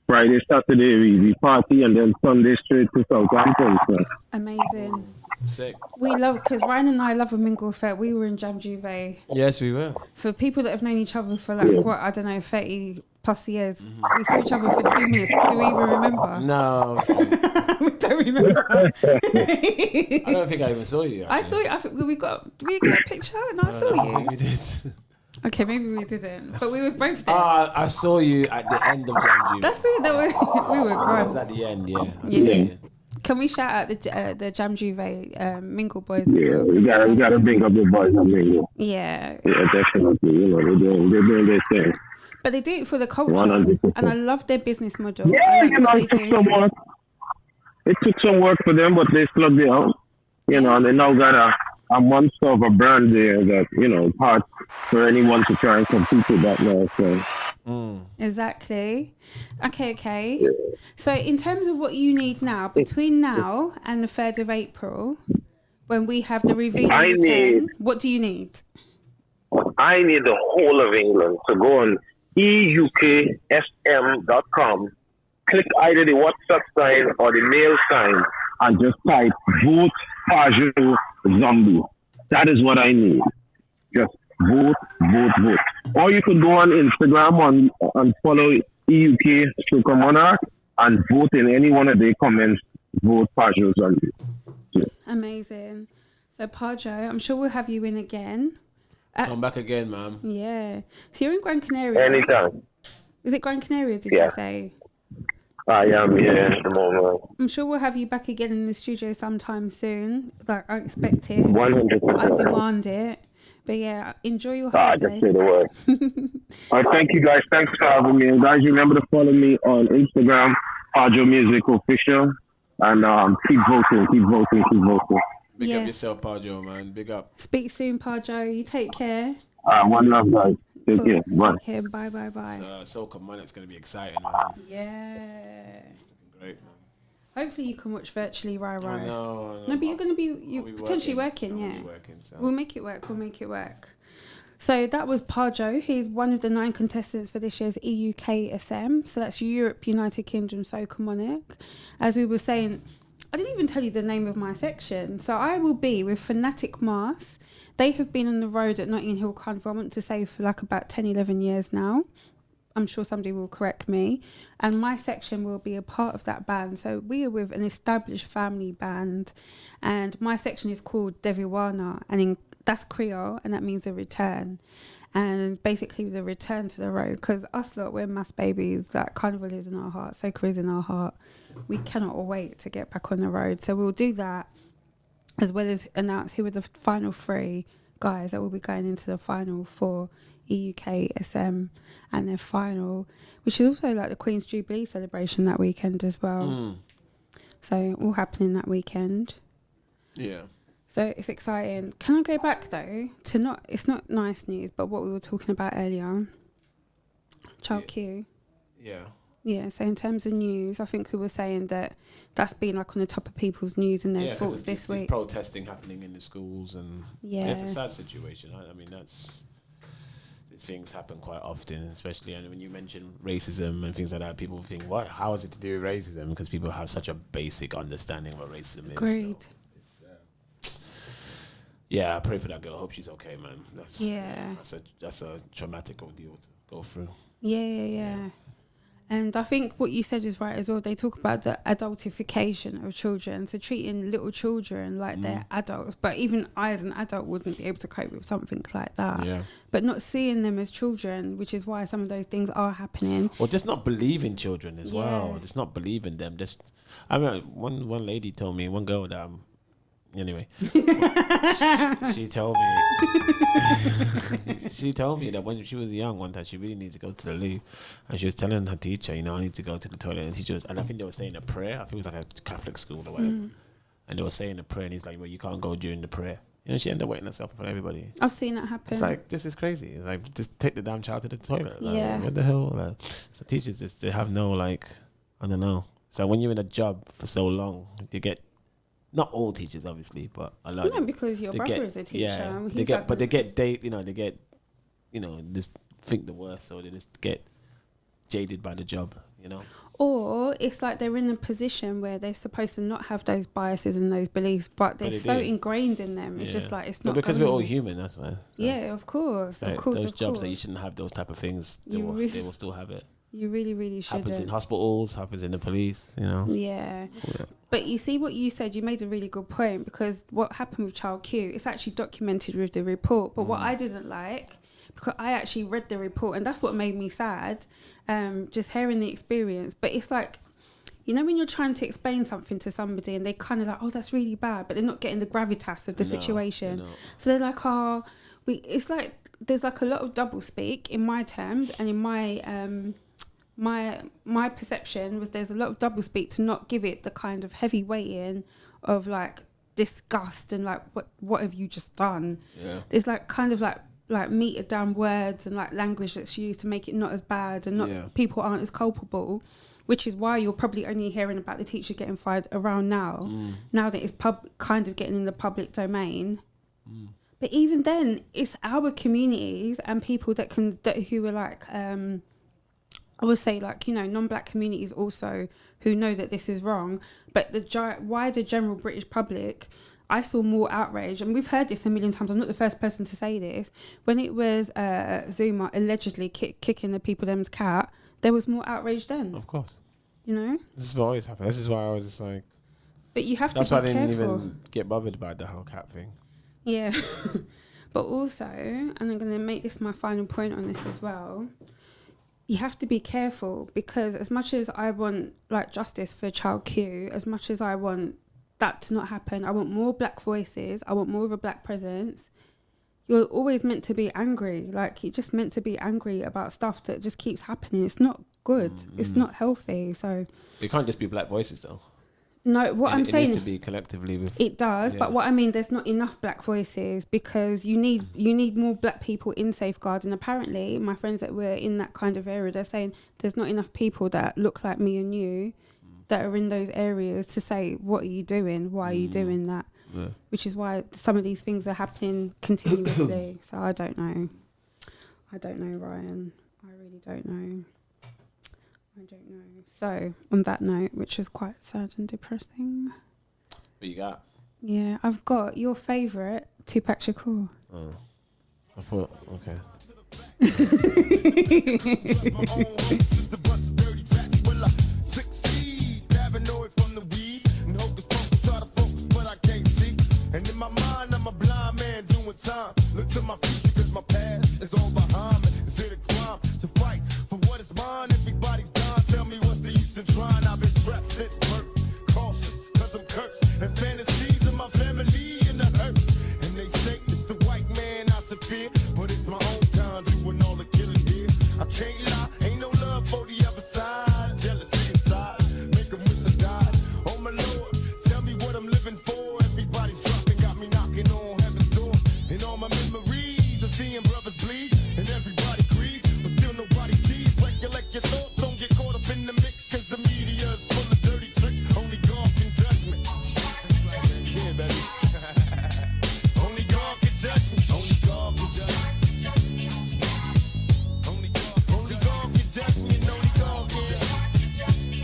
Friday, Saturday, we party, and then Sunday straight to Southampton. So. Amazing. Sick. We love, because Ryan and I love a mingle fair. We were in Jam Juve. Yes, we were. For people that have known each other for 30 plus years, we saw each other for 2 minutes. Do we even remember? No. We don't remember. I don't think I even saw you. Actually. I saw you. I think did we get a picture? No, I saw you. We did. Okay, maybe we didn't, but we was both there. I saw you at the end of Jam Juve. That's it. We were grand. It was at the end, yeah. Can we shout out the Jam Juve Mingle boys? Yeah, we gotta bring up the boys on Mingle. Yeah. Yeah, definitely. They're doing their thing. But they do it for the culture, 100%. And I love their business model. Yeah, it took some work. It took some work for them, but they slugged it out. And they now got a monster of a brand there that it's hard for anyone to try and compete with that now. So. Exactly. Okay. Yeah. So in terms of what you need now, between now and the 3rd of April, when we have the reveal return, what do you need? I need the whole of England to go on euksm.com, click either the WhatsApp sign or the mail sign, and just type vote Pahjo zombie. That is what I need. Just vote. Or you could go on Instagram and follow EUK Soca Monarch and vote in any one of their comments. Vote Pahjo zombie. Yeah. Amazing. So Pahjo, I'm sure we'll have you in again. Come back again, ma'am. Yeah. So you're in Gran Canaria. Anytime. Is it Gran Canaria, did you say? I am, at the moment. I'm sure we'll have you back again in the studio sometime soon. Like, I expect it. 100%. I demand it. But yeah, enjoy your holiday. I just say the word. All right, thank you guys. Thanks for having me. And guys, remember to follow me on Instagram, Pahjo Music Official. And keep voting. Big up yourself, Pahjo, man. Big up. Speak soon, Pahjo. You take care. One love, guys. Take care. Bye. Take care. Bye. Soca Monarch's going to be exciting, man. Yeah. Great, man. Hopefully you can watch virtually, right? No, but you're going to be potentially working, yeah. So. We'll make it work. So that was Pahjo. He's one of the 9 contestants for this year's EUK SM. So that's Europe United Kingdom Soca Monarch. As we were saying, I didn't even tell you the name of my section. So I will be with Fanatic Mass. They have been on the road at Notting Hill Carnival, I want to say, for like about 10, 11 years now. I'm sure somebody will correct me. And my section will be a part of that band. So we are with an established family band, and my section is called Deviwana, and that's Creole, and that means a return. And basically the return to the road, because us lot, we're mass babies. Like, carnival is in our heart, soca is in our heart. We cannot wait to get back on the road. So we'll do that, as well as announce who are the final 3 guys that will be going into the final for EUK SM, and their final, which is also like the Queen's Jubilee celebration that weekend as well. So all happening that weekend. Yeah. So it's exciting. Can I go back though to it's not nice news, but what we were talking about earlier, Child Q. Yeah. Yeah, so in terms of news, I think we were saying that that's been like on the top of people's news and their thoughts this week. Protesting happening in the schools, and it's a sad situation. I mean, these things happen quite often, especially, and when you mention racism and things like that, people think, "What? How is it to do with racism?" Because people have such a basic understanding of what racism is. Agreed. So yeah, I pray for that girl. Hope she's okay, man. That's a traumatic ordeal to go through. Yeah. And I think what you said is right as well. They talk about the adultification of children, so treating little children like they're adults. But even I, as an adult, wouldn't be able to cope with something like that. Yeah. But not seeing them as children, which is why some of those things are happening. Or just not believing children as well. Just not believing them. I mean, one lady told me, one girl that anyway, she told me that when she was young, one time she really needed to go to the loo, and she was telling her teacher, I need to go to the toilet, and I think they were saying a prayer. I think it was like a Catholic school or whatever, and they were saying a prayer, and he's like, well, you can't go during the prayer. She ended up waiting herself for everybody. I've seen that happen. It's like, this is crazy. It's like, just take the damn child to the toilet. Like, what the hell? Like, so teachers they have no, I don't know. So when you're in a job for so long, you get. Not all teachers, obviously, but a lot. No, because your brother is a teacher. Yeah, just think the worst, or they just get jaded by the job, Or it's like they're in a position where they're supposed to not have those biases and those beliefs, but they're so ingrained in them. It's just like it's not. But because we're all human, that's why. So yeah, of course, like those jobs that you shouldn't have those type of things, they will still have it. You really, really should. Happens in hospitals, happens in the police, Yeah. But you see what you said, you made a really good point, because what happened with Child Q, it's actually documented with the report. But what I didn't like, because I actually read the report, and that's what made me sad, just hearing the experience. But it's like, when you're trying to explain something to somebody and they kind of like, oh, that's really bad, but they're not getting the gravitas of the situation. So they're like, it's like, there's like a lot of double speak in my terms, and in my my perception was there's a lot of double speak to not give it the kind of heavy weighting of like disgust and like what have you just done. There's like kind of like metered down words and like language that's used to make it not as bad, and not people aren't as culpable, which is why you're probably only hearing about the teacher getting fired around now that it's kind of getting in the public domain. But even then, it's our communities and people who are like I would say, like, non-black communities also who know that this is wrong. But the wider general British public, I saw more outrage. And we've heard this a million times. I'm not the first person to say this. When it was Zuma allegedly kicking the People Them's cat, there was more outrage then. Of course. This is what always happens. This is why I was just like... But you have to be careful. That's why I didn't even get bothered about the whole cat thing. Yeah. But also, and I'm going to make this my final point on this as well... You have to be careful, because as much as I want like justice for Child Q, as much as I want that to not happen, I want more black voices, I want more of a black presence. You're always meant to be angry. Like, you're just meant to be angry about stuff that just keeps happening. It's not good. It's not healthy. So it can't just be black voices though. No, I'm saying... It needs to be collectively with... It does, but what I mean, there's not enough black voices, because you need more black people in safeguards. And apparently, my friends that were in that kind of area, they're saying there's not enough people that look like me and you that are in those areas to say, what are you doing? Why are you doing that? Yeah. Which is why some of these things are happening continuously. So I don't know. Ryan. I really don't know. I don't know. So, on that note, which is quite sad and depressing. What you got? Yeah, I've got your favourite, Tupac Shakur. Oh. I thought, okay. Paranoid from the weed and hocus pocus, try to focus, but I can't see. And in my mind, I'm a blind man doing time. Look to my future, cause my past is all behind me. Is it a crime to fight for what is mine? Everybody's dying. Tell me what's the use in trying? I've been trapped since birth. Cautious, cause I'm cursed. And fantasies of my family in the hearse. And they say it's the white man I should fear, but it's my own kind doing all the killing here. I can't lie, ain't no love for the other side. Jealousy inside, make them wish I died. Oh my Lord, tell me what I'm living for. Everybody's dropping, got me knocking on heaven's door. And all my memories of seeing brothers bleed. And everybody agrees, but still nobody sees. Recollect your thoughts, don't get caught up in the mix. Cause the media is full of dirty tricks. Only God can judge me. Yeah, baby. Only God can judge me. Only God can judge me. Only God can judge me, and only God can judge me.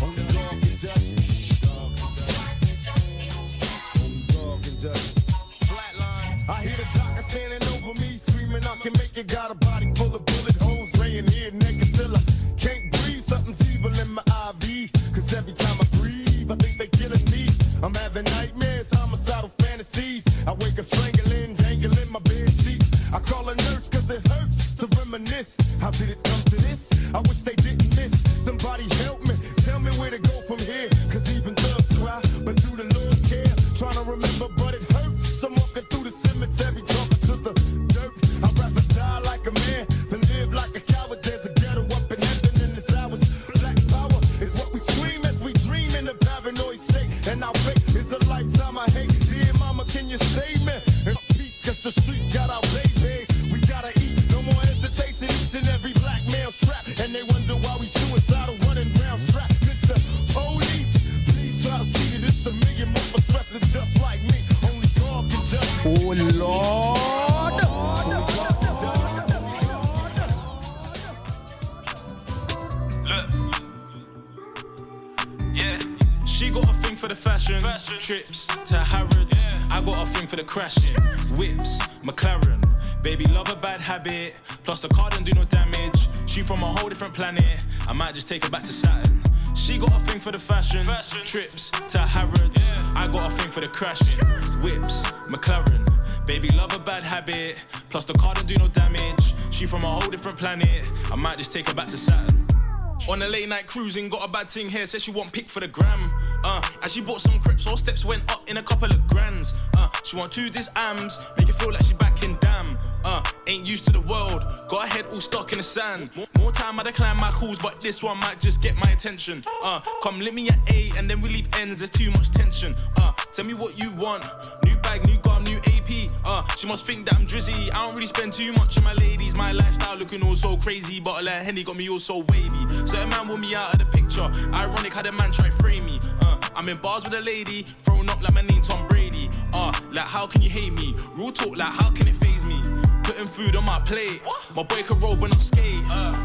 Only God can judge me. Only God can judge me. Flatline. I hear the doctor standing over me, screaming, I can make it. Got a body full of bullet holes, laying here naked, still I can't breathe. Something's evil in my IV. Cause every time I breathe, I think they're killing me. I'm having nightmares, homicidal fantasies. I wake up strangling, dangling my bed sheets. I call a nurse cause it hurts to reminisce. How did it come to this? I wish they didn't miss. Somebody help me, tell me where to go from here. Cause even thugs cry, but do the Lord care? Trying to remember, but it hurts. I'm walking through the cemetery, talking to the dirt. I'd rather die like a man than live like a coward. There's a ghetto up in heaven in this hours. Black power is what we scream as we dream in a paranoid state. And our fate is a lifetime I hate. Dear mama, can you save me? And peace, cause the streets got our babies. We gotta eat, no more hesitation. Each and every black male's trapped. And they wonder why we suicidal running round strapped. Mr. Police, please try to see that it's a million more professors just like me. Only God can judge me. Oh Lord. Yeah. She got a thing for the fashion. Trips to Harrods. I got a thing for the crashing. Whips, McLaren. Baby love a bad habit. Plus the car don't do no damage. She from a whole different planet. I might just take her back to Saturn. She got a thing for the fashion. Trips to Harrods. I got a thing for the crashing. Whips, McLaren. Baby love a bad habit. Plus the car don't do no damage. She from a whole different planet. I might just take her back to Saturn. On a late night cruising, got a bad thing here, said she want pick for the gram. And she bought some crips, all steps went up in a couple of grands. She want 2 dis ams, make it feel like she back in damn. Ain't used to the world, got her head all stuck in the sand. More time I decline my calls, but this one might just get my attention. Come lit me at 8 and then we leave ends, there's too much tension. Tell me what you want, new bag, new gum, new AP. She must think that I'm drizzy, I don't really spend too much on my ladies. My lifestyle looking all so crazy, bottle of Henny got me all so wavy. Certain man want me out of the picture, ironic how the man try frame me. I'm in bars with a lady, thrown up like my name Tom Brady. Like how can you hate me? Real talk, like how can it faze me? Putting food on my plate, my boy can roll but not skate.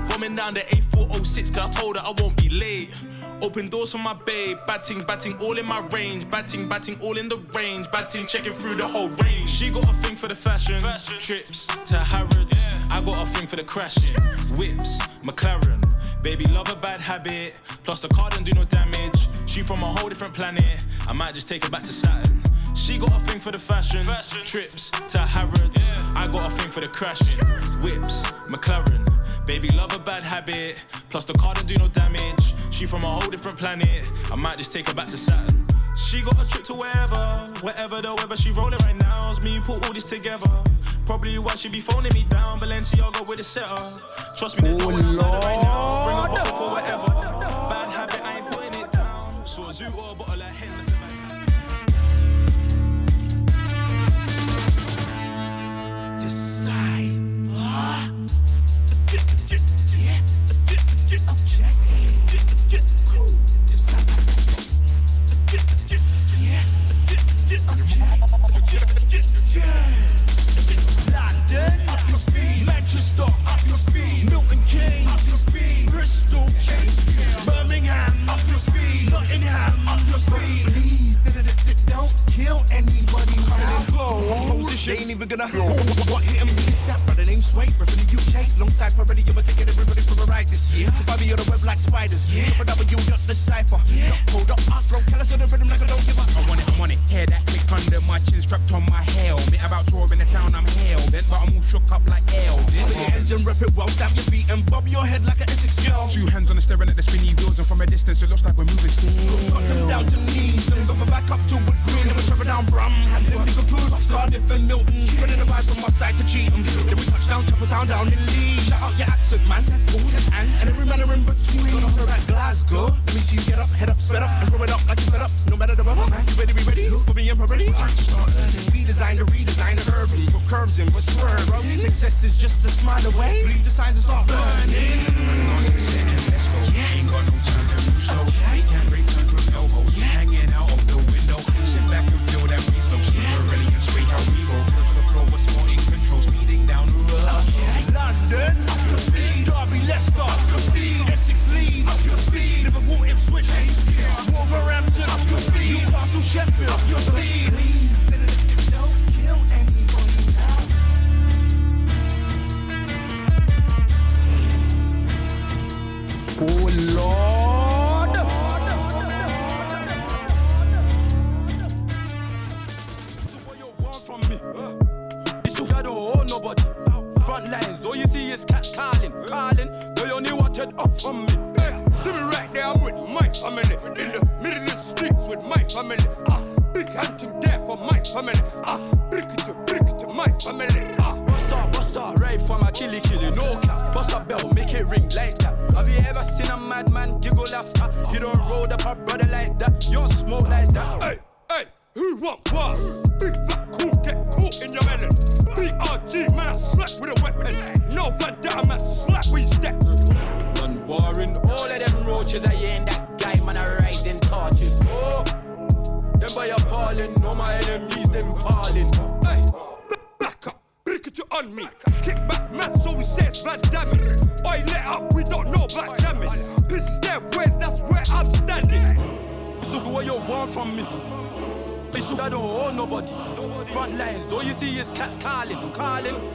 Bombing down the A406 cause I told her I won't be late. Open doors for my babe, batting all in my range. Batting all in the range. Batting, checking through the whole range. She got a thing for the fashion. Trips to Harrods. I got a thing for the crashing. Whips, McLaren. Baby love a bad habit. Plus the car don't do no damage. She from a whole different planet. I might just take her back to Saturn. She got a thing for the fashion. Trips to Harrods. I got a thing for the crashing. Whips, McLaren. Baby love a bad habit. Plus the car don't do no damage. She from a whole different planet. I might just take her back to Saturn. She got a trip to wherever the weather. She rolling right now. It's me who put all this together. Probably why she be phoning me down. Balenciaga with a setter. Trust me, there's no one right now. Bring her up for whatever. Bad habit, I ain't putting it down. So a zoo or a bottle of hen. That's a bad habit. London, up your speed. Manchester, up your speed. Milton Keynes, up your speed. Bristol, Birmingham, up your speed. Nottingham, up your speed. anybody coming in position. They ain't even gonna what hit him is that brother named Sway, reppin' the UK. Alongside Parody, I'm taking everybody for a ride this year. The Bobby on the web like spiders. Double W, not the cipher. Hold up, flow, kill us on the rhythm like I don't give up. I want it. Hear that click under my chin, strapped on my helmet. About tour in the town, I'm hell-bent, but I'm all shook up like Elvis. Pull your engine, rep it well, stamp your feet and bob your head like an Essex girl. 2 hands on the steering at the spinny wheels, and from a distance it looks like we're moving still. Fuck them down to knees, then go back up to Wood Green, and we're trapping down Brum. Hands in Liverpool, Cardiff and Milton. Spreading the vibe from my side to Cheatham. Then we touch down, Chapel Town down in Leeds. Shout out your accent, man, Paul and every man are in between. Gonna holler at Glasgow. Let me see you get up, head up, sped up, and throw it up like you fed up. No matter the weather, man, you better be ready for me and ready. Time to start learning. Redesign the urban. Put curves in, but swerve. Success is just a smile away. Read the signs and start burning. Let's go. Ain't got no time to move slow. They can't break time with elbows. Hanging out of the window. Sit back and feel that breeze blow. Super ready and straight how we go. Look to the floor, what's more in control. Speeding down the road. London, up your speed. Derby, Leicester, up your speed. Essex, Leeds, up your speed. Liverpool, Ipswich, Wolverhampton, up your speed. Newcastle, Sheffield, up your speed. Don't kill anybody now. Oh Lord! What you want from me? It's I don't hold nobody. Front lines, all you see is cats calling. They only wanted up from me. Hey, see me right there, I'm with my family. In the middle of the streets with my family. Big hunting there for my family. Brick it to my family. Bust up, right from a killy, no cap. Bust a bell, make it ring like that. Have you ever seen a madman giggle after? You don't roll up a brother like that. You don't smoke like that. Hey, who want what? Big fat cool, get caught in your melon. BRG, man, I slap with a weapon. No Van Damme, man, slap with step. Done warring all of them roaches. I ain't that guy, man, I rising torches. Oh, them by appalling, no my enemies, them falling. Hey, back up. Brick it on me. Kick back, man, so he says, Van Damme. Oi, let up, we don't know about jamming. This is their ways, that's where I'm standing. So do what you want from me. I don't owe nobody. Front lines, all you see is cats calling.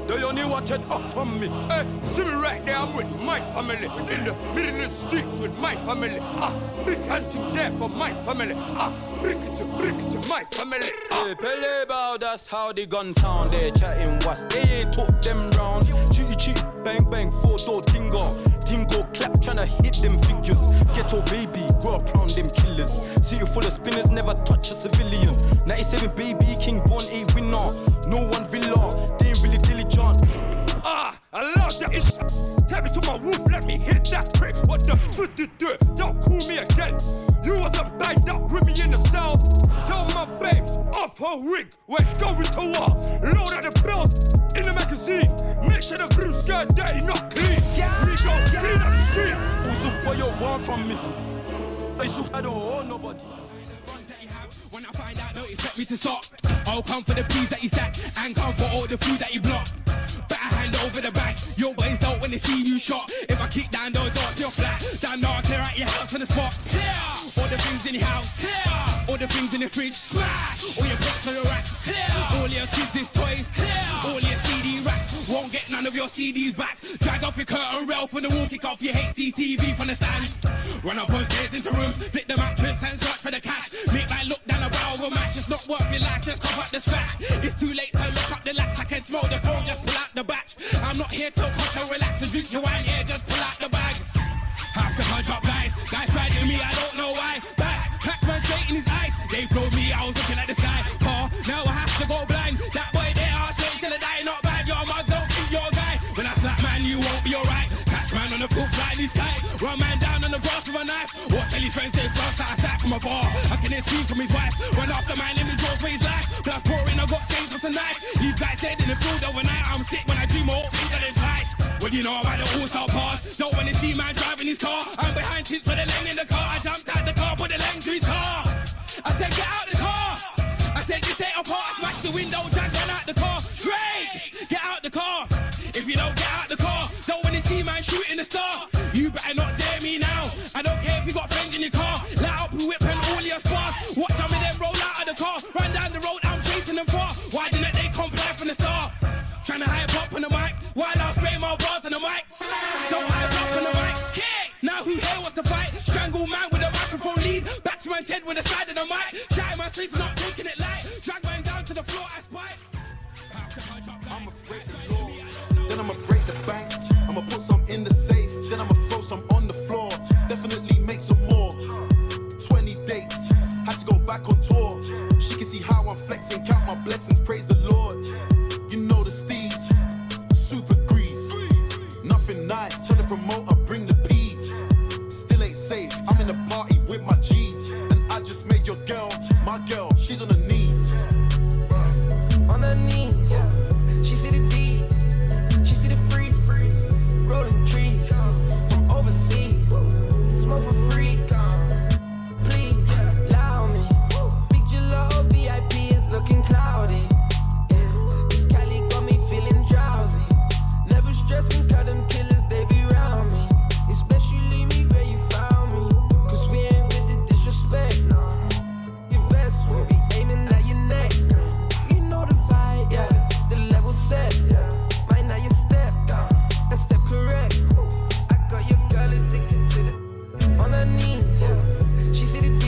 They only wanted up from me. Hey, see me right there, I'm with my family. In the middle of the streets with my family. Big hunting there for my family. Brick it to my family. Hey, Pele bow, that's how the gun sound. They chatting what's they ain't talk them round. Cheat, bang bang, 4-door tingo clap, tryna hit them figures. Ghetto baby, grow up round them killers. City full of spinners, never touch a civilian. 97 baby, king born a winner. No one villa, they ain't really diligent. I love that ish. Tell me to my roof, let me hit that prick. What the fuck did you do? Don't call me again. You wasn't banged up with me in the cell. Tell my babes off her wig. We're going to war. Load out the bills in the magazine. Make sure the blue skirt dirty, not clean. We go clean up the street. Who's what you want from me? I don't owe nobody. When I find out, don't expect me to stop. I'll come for the peas that you stack and come for all the food that you block. Better hand over the bag. Your boys don't when they see you shot. If I kick down those doors, you're flat. Down now, clear out your house on the spot. Clear. All the things in your house. Clear. All the things in the fridge. Smash. All your books on the rack. Clear. All your kids is toys. Clear. All your CD rack. Won't get none of your CDs back. Drag off your curtain rail from the wall. Kick off your HDTV from the stand. Run up on stairs into rooms. Flip the mattress and search for the cash. Make my look down the barrel of a match. It's not worth your life. Just cough up the scratch. It's too late to lock up the latch. I can smell the coal. Just pull out the batch. I'm not here to coach or relax and drink your wine. Yeah, just pull out the bags. Have to hunch up guys. Guys tried to me. I don't know why. Bats. Pac-Man straight in his eyes. They flowed me. I was looking at the sky. Now I have to go blind. That boy there, I say till I die. Not bad. Your mom don't think you're a guy. When I slap man, you won't be alright. Catch man on the foot, fly in his kite. Run man down on the grass with a knife. Watch till his friends they blast out a sack from afar. I can hear screams from his wife. Run after man, let me draw for his life. Blood pouring, I got stains from tonight. Leave guys dead in the field overnight. I'm sick when I dream all finger them twice. Well, you know about the all-star pass. Don't wanna see man driving his car. I'm behind tints for the lane in the car. I jumped out the car, put the lane to his car. I said, get out the car. I said, this ain't a part. Smash the window, Jack, run out the car. Straight, get out the car. If you don't get out the car, don't wanna see man shooting the star. You better not dare me now. I don't care if you got friends in your car. Light up your whip and all your spars. Watch some of them roll out of the car. Run down the road, I'm chasing them far. Why didn't they comply from the start? Trying to hype up on the mic, while I spray my bars on the mic. Don't hype up on the mic, yeah. Now who here wants to fight? Strangle man with a microphone lead. Back to man's head with the side of the mic. Shouting my streets, not taking it light. Drag man down to the floor, I spite. I'ma break the law, then I'ma break the bank. I'ma put some in the safe, then I'ma throw some on the floor. Definitely make some more. 20 dates, had to go back on tour. She can see how I'm flexing, count my blessings, praise the Lord. You know the steez, super grease. Nothing nice, tell the promoter bring the peas. Still ain't safe, I'm in a party with my G's. And I just made your girl, my girl, she's on her knees. On her knees, she see the D, she see the freeze, rolling trees from overseas, smoke for free, please allow me. Picture low, VIP is looking cloudy. This Cali got me feeling drowsy. Never stressing, cut them killers, they be round me. Especially me where you found me, cause we ain't with the disrespect. Your vest will be aiming at your neck. You know the vibe, yeah, the level set. Might not your step, that step correct. I got your girl addicted to the on her knees. She see the D,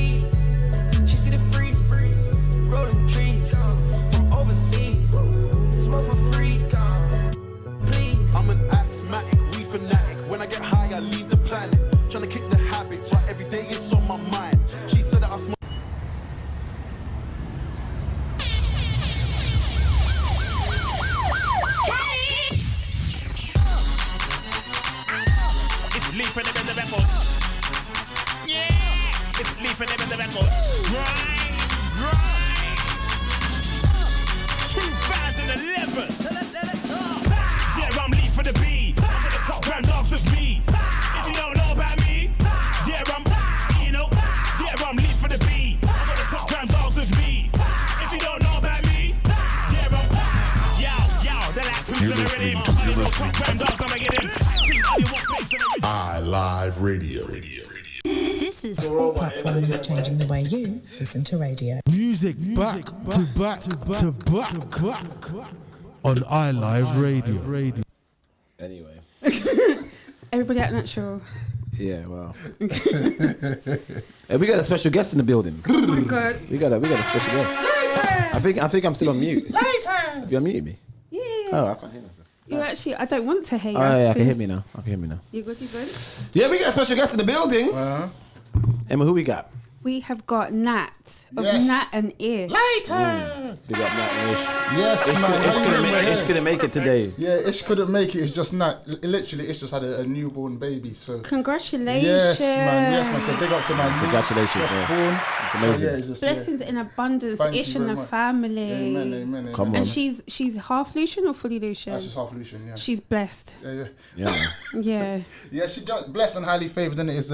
she see the freeze, rolling trees from overseas, smoke for free, please. I'm an asthmatic, we fanatic. When I get high, I leave the planet. Trying to kick the habit, but every day it's on my mind. She said that I smoke. It's Leaf and the record. Yeah, it's Leaf and the record. Right. 2011. So let it talk. Yeah, I'm Leaf for the B. I'm at the top round dogs with me. If you don't know about me, yeah, you know, yeah, I'm Leaf for the B. I'm at the top round dogs with me. If you don't know about me, yeah, yo, they're like who's gonna read him? I'm the top round dogs, I'm gonna get him. iLive Radio. This is the platform that's changing the way you listen to radio. Music back to back on iLive Radio. Anyway. Everybody at Natural. Yeah, well. Hey, we got a special guest in the building. Oh my god. We got a special guest. Later. I think I'm still on mute. Later. Have you unmuted me? Yeah. Oh, I can't hear myself. You actually, I don't want to hear you. Oh yeah, I can hear me now. You good? Yeah, we got a special guest in the building. Emma, who we got? We have got Nat of Yes. Nat and Ish. Later. Big up Nat and Ish. Yes, man. Ish couldn't make it today. Yeah, Ish couldn't make it. It's just Nat. Literally, Ish just had a newborn baby. So Congratulations. Yes, man. Yes, man. So big up to my niece. Congratulations, Just yeah. born. It's amazing. So, yeah, it's just, Blessings in abundance, Thank Ish you and very the much. family. Amen. Come on. And she's half Lucian or fully Lucian? That's just half Lucian, yeah. She's blessed. Yeah. Yeah. Yeah, she got blessed and highly favoured, and it is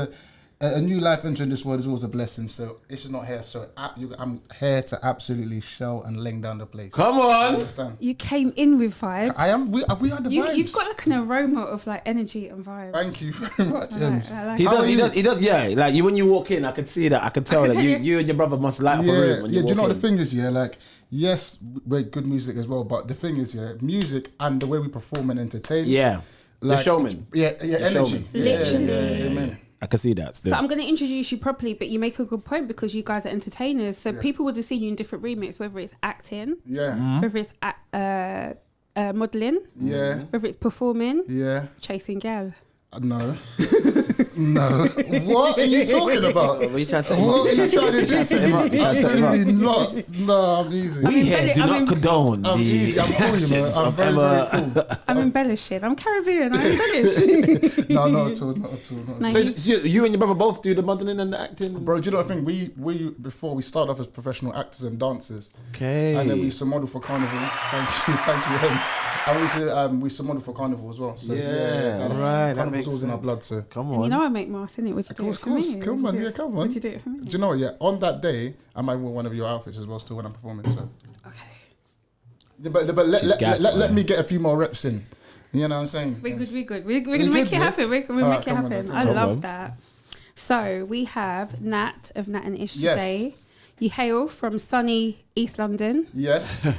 a new life entering this world is always a blessing. So it's just not here. So I'm here to absolutely show and laying down the place. Come on. Understand? You came in with vibes. I am. We are the vibes. You've got like an aroma of like energy and vibes. Thank you very much. I like He it. does. Yeah, like you when you walk in, I could see that. I could tell that you and your brother must light up a room when you walk in. Do you know what the thing is? Yeah, like yes, we're good music as well, but the thing is, yeah, music and the way we perform and entertain. Yeah, like, the showman. Yeah, energy. Literally. Yeah, amen. I can see that. Still. So I'm going to introduce you properly, but you make a good point because you guys are entertainers. So people would have seen you in different remits, whether it's acting, whether it's modelling, whether it's performing, chasing gal. No. No. What are you talking about? What are you trying to say? What are you trying to do to me? Absolutely not. No, I'm easy. We here do not condone I'm easy. I'm cool, you know. I'm very cool. I'm embellishing. I'm Caribbean. I embellish. No, not at all. Nice. So you and your brother both do the modelling and the acting? Bro, do you know what I think? We before we started off as professional actors and dancers. Okay. And then we used to model for Carnival. Thank you. And we used to model for Carnival as well. So, right. That makes always in our blood. So come And you know I make masks, innit? Would you do it for me? Come on, yeah, come on. Would you do it for me? Do you know what? Yeah, on that day, I might wear one of your outfits as well. Still when I'm performing. So okay. But let me get a few more reps in. You know what I'm saying? We're good. We're gonna make it happen. We're gonna make it happen. I love that. So we have Nat of Nat and Ish today. You hail from sunny East London. Yes.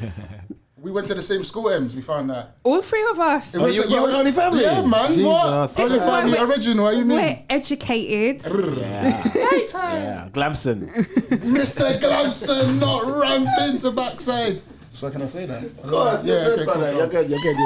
We went to the same school, Emz. We found that. All three of us. Oh, you were only family? Yeah, man. Jesus. What? This Only is why family original. What you mean? We're educated. Yeah. Yeah. Glamson. Mr. Glamson, not ramping to backside. So can I say that? Of course. Yeah, okay, cool. You're good.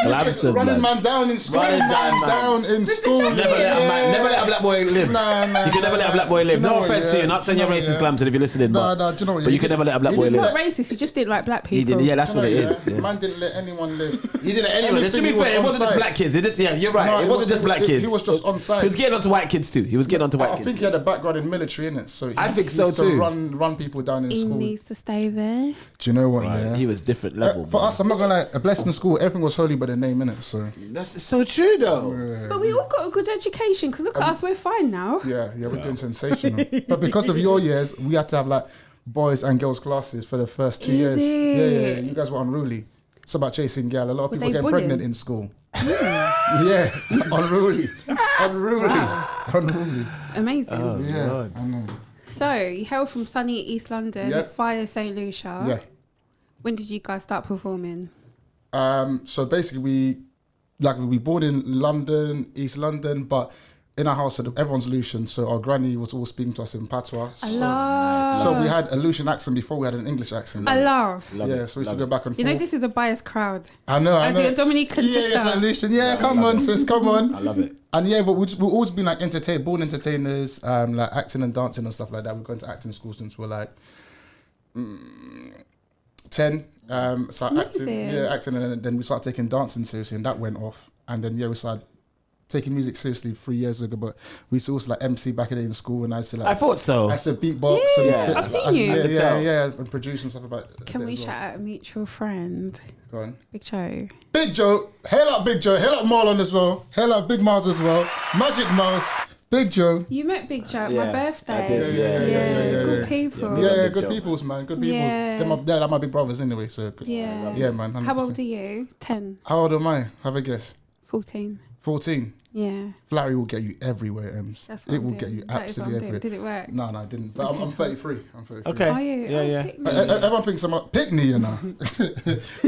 Glamson. Running man down in school. Down in school. Never let a black boy live. Nah. You can never let a black boy live. No offense to you. Not saying you're racist, Glamson, if you're listening. No, do you know what? But you can never let a black boy He's live. not racist, he just didn't like black people. He did, yeah, that's what it is. Yeah. Man didn't let anyone live. He didn't let anyone. To be fair, it wasn't just black kids. Yeah, you're right. No, it wasn't just black kids. He was just on side. He was getting onto white kids too. I think he had a background in military, innit? So I think so used to too. Run people down in He school. needs to stay there. Do you know what? Right. Yeah, He was different level. for us, I'm not gonna lie. A blessing school, everything was holy by the name, innit? So That's so true, though. But we all got a good education because look at us, we're fine now. yeah, we're doing sensational. But because of your years, we had to have like boys and girls classes for the first 2 years. Yeah. You guys were unruly. It's about chasing gal. A lot of people they getting bullying? pregnant in school. Yeah, unruly. Amazing. Oh, Yeah, God. I know. So you hail from sunny East London Yep. via St Lucia. Yeah. When did you guys start performing? So basically, we born in London, East London, but in our house, everyone's Lucian, so our granny was always speaking to us in patois. So we had a Lucian accent before we had an English accent. I love. Yeah, so we used to go back and forth. You know, this is a biased crowd. I know. As you're a Dominican sister. Yeah, Lucian. Yeah, come on, sis, come on. I love it. And yeah, but we've always been like born entertainers, like acting and dancing and stuff like that. We've gone to acting school since we're like 10. So acting, and then we started taking dancing seriously, and that went off. And then we started taking music seriously 3 years ago. But we used to also like MC back in the day in school, and I used to like. I thought so. I used to beatbox. Yeah, I've seen you. Yeah, and produce and stuff about. Can we shout out a mutual friend? Go on. Big Joe. Big Joe, hail up Big Joe, hail up Marlon as well, hail up Big Miles as well, Magic Miles, Big Joe. You met Big Joe at my Yeah, birthday. I did, yeah. Good people. Yeah, Big good Joe. peoples, man, good peoples. Yeah. They're like my big brothers anyway, so good. Yeah, man. 100%. How old are you? 10. How old am I? Have a guess. 14. 14. Yeah. Flattery will get you everywhere, Emz. That's what It I'm will doing. get you That is what absolutely I'm doing. everywhere. Did it work? No, I didn't. But I'm 33. I'm 33. Okay. Are you? Yeah. pick me. Everyone thinks I'm a pickney, you know.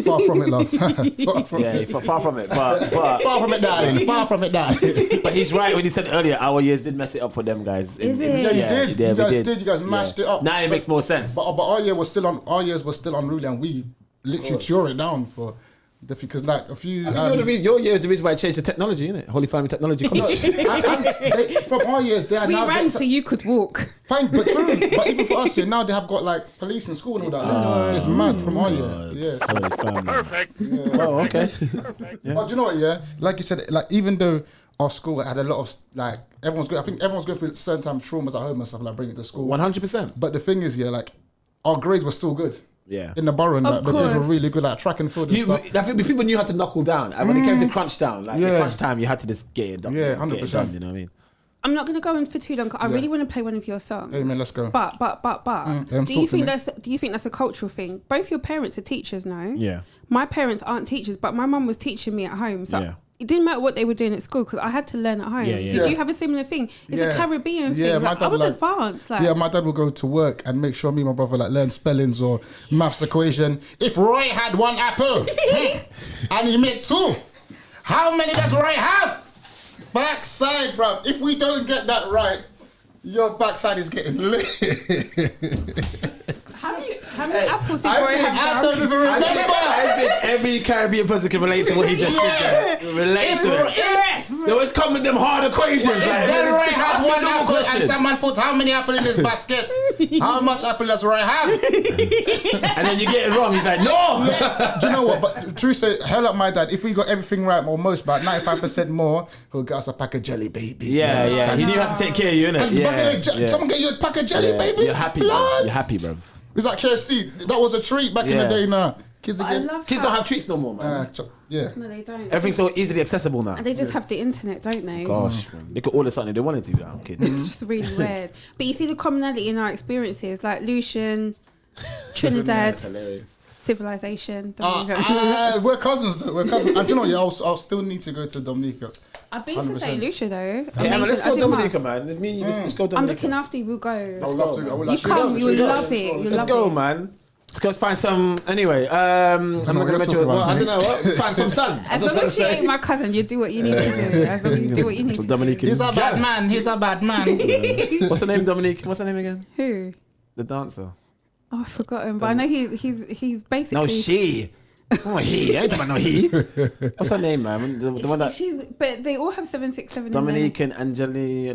Far from it, love. Far from it. Far from it. But Far from it, darling. Far from it, darling. but he's right when he said earlier, our years did mess it up for them guys. Is it? Yeah, you did. You we guys did. You guys mashed it up. Now it makes more sense. But our years were still unruly, and we literally tore it down for. Because like a few, your year is the reason why I changed the technology, isn't it? Holy Family Technology College. from our years, they are We now ran so you could walk. fine, but true. But even for us here, now they have got like police in school and all that. It's mad from our year. Yeah. Holy Family. Perfect. Oh, okay. But do you know what? Yeah, like you said, like even though our school had a lot of like everyone's going through certain time traumas at home and stuff, like bring it to school. 100%. But the thing is, yeah, like our grades were still good. Yeah. In the borough, and Of like, the grades were course. really good, like track and field and stuff. I think people knew how to knuckle down. And when it came to crunch down, like the crunch time, you had to just get it done. Yeah, Get it 100%. done, you know what I mean? I'm not going to go on for too long. 'Cause I really want to play one of your songs. Hey man, let's go. But I'm do you talking think to do you think that's a cultural thing? Both your parents are teachers, no? Yeah. My parents aren't teachers, but my mum was teaching me at home, so Yeah. it didn't matter what they were doing at school because I had to learn at home. Yeah, yeah. Did you have a similar thing? It's a Caribbean Yeah, thing. my Like, dad I was like- advanced. Like, Yeah, my dad would go to work and make sure me and my brother like learn spellings or maths equation. If Roy had one apple and he made two, how many does Roy have? Backside, bruv. If we don't get that right, your backside is getting lit. how many apples did Roy have? I don't even remember. I think every Caribbean person can relate to what he just did there. Relate to it. They always come with them hard equations. If then Roy had one apple and someone put how many apples in his basket, how much apple does Roy have? And then you get it wrong. He's like, no. Do you know what? But true say, hell up my dad. If we got everything right, or most, about 95% more, he'll get us a pack of jelly babies. Yeah, yeah. He knew how to take care of you, innit? Yeah. Someone get you a pack of jelly babies. You're happy, bro. You're happy, bro. It's like KFC. That was a treat back in the day. Now kids again. Kids don't have treats no more, man. Yeah. No, they don't. Everything's so easily accessible now. And they just have the internet, don't they? Gosh, man. They could order something they wanted to now, kids. It's just really weird. But you see the commonality in our experiences, like Lucian, Trinidad, civilization, Dominica. We're cousins. We're cousins. And do you know, I'll still need to go to Dominica I've been to St Lucia though. Yeah, man, let's go Dominica, man. Let's go Dominica. I'm looking after you. We'll go. I would love to. You come. You will love it. Let's go, man. Let's go find some. Anyway, I'm not gonna mention. Well, I don't know. What? Find some sun. As long as she ain't my cousin, you do what you need to do. As long as you do what you need to do. Dominican. He's a bad man. He's a bad man. What's her name, Dominique? What's her name again? Who? The dancer. Oh, I've forgotten. But I know he's basically. No, she. Oh, he. I don't know he. What's her name, man? The one that. But they all have 767. Dominican Angelica.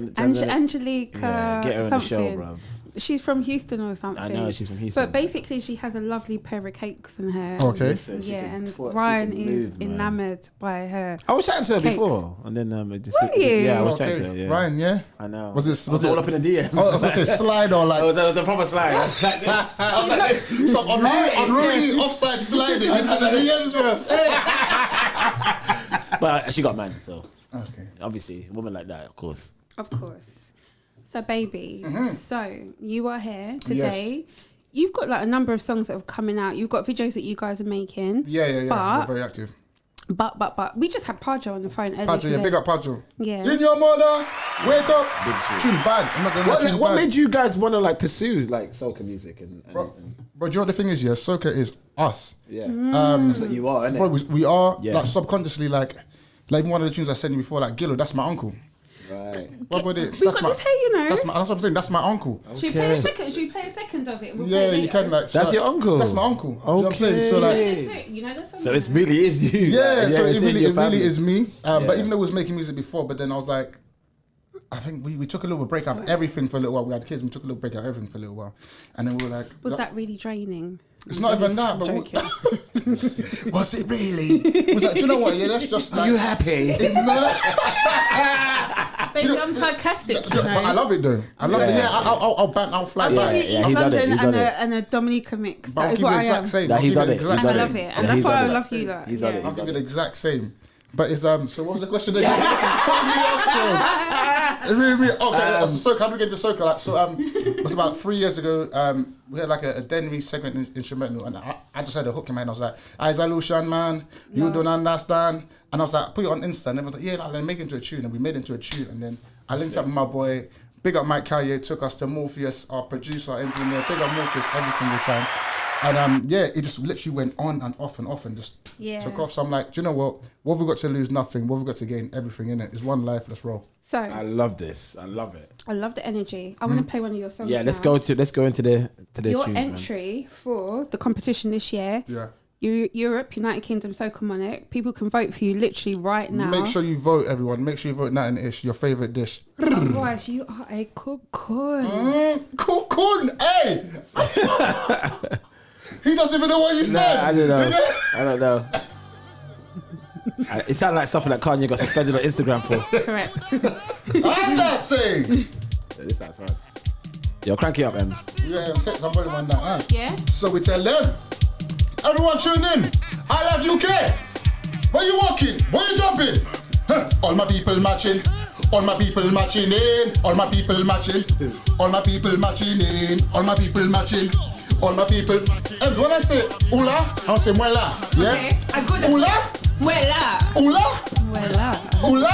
Yeah, get her on the show, bro. She's from Houston or something. I know she's from Houston. But basically, she has a lovely pair of cakes in her. Okay. Yeah, and Ryan is enamoured by her. I was chatting to her cakes. before, and then Were you? Yeah, I was chatting to her. Yeah. Ryan, yeah. I know. Was it all up in the DMs? Oh, was it slide or like? It was a proper slide. Like this. Some unruly offside sliding into the DMs, bro. But she got man, so okay. Obviously, a woman like that, of course. Of course. So, baby, so you are here today. Yes. You've got like a number of songs that have coming out. You've got videos that you guys are making. Yeah. We're very active. But we just had Pahjo on the phone earlier Pahjo, today. yeah, big up Pahjo. Yeah. In your mother, wake up. Tune bad. I'm not gonna lie, tune what bad. made you guys want to like pursue like soca music and Bro, do you know what the thing is? Yeah, soca is us. Yeah. That's what you are, isn't it? Bro, we are like subconsciously like even one of the tunes I sent you before, like Gillo, that's my uncle. Right. We got this here, you know. That's what I'm saying. That's my uncle. Okay. Should we play a second? Should we play a second of it? We'll yeah, you can like. That's your uncle. That's my uncle. Okay. You know what I'm saying? So like. You know, there's so it really is you. Yeah. So it really is me. Yeah. But even though I was making music before, but then I was like, I think we took a little break out of everything for a little while. We had kids. We took a little break out of everything for a little while, and then we were like. Was that really draining? It's not even that, but was it really? It was like, do you know what? Yeah, that's just. Are you happy? Baby, I'm sarcastic. You know? But I love it though. I love it. Yeah, I'll fly by. East London and a Dominica mix. That is what I am. Same. He's done it. And I love it, and that's why I love you. That he's done it. I'll give you the exact same. But it's so what was the question again? Okay, so how do we get to soca? Like, so it was about 3 years ago. We had like a dennerysegment instrumental, and I just had a hook in my head. I was like, St Lucian, man, you don't understand. And I was like, put it on Insta, and everyone was like, yeah, then make it into a tune, and we made it into a tune, and then I linked up with my boy. Big up Mike Callier, took us to Morpheus, our producer, our engineer. Big up Morpheus every single time. And it just literally went on and off and just took off. So I'm like, do you know what? What have we got to lose? Nothing. What have we got to gain? Everything, innit? It's one life. Let's roll. So I love this. I love it. I love the energy. I want to play one of your songs. Yeah, let's go into the your tunes, entry for the competition this year. Yeah. Europe, United Kingdom, Soca Monarch. People can vote for you literally right now. Make sure you vote, everyone. Make sure you vote Nat and Ish, your favourite dish. Otherwise, you are a cocoon. Cocoon, hey! He doesn't even know what you said. I don't know. It sounded like something that Kanye got suspended on Instagram for. Correct. I'm not saying. This sounds fun. Yo, crank it up, Emz. Yeah, set some volume on that, huh? Yeah. So we tell them. Everyone tune in. I love UK. Where you walking? Where you jumping? Huh. All my people matching. All my people matching in. All my people matching. All my people matching in. All my people matching. All my people. And when I say ula, I say muela. Yeah. Okay. I go to ula. Muela. Ula. Muela. Ula.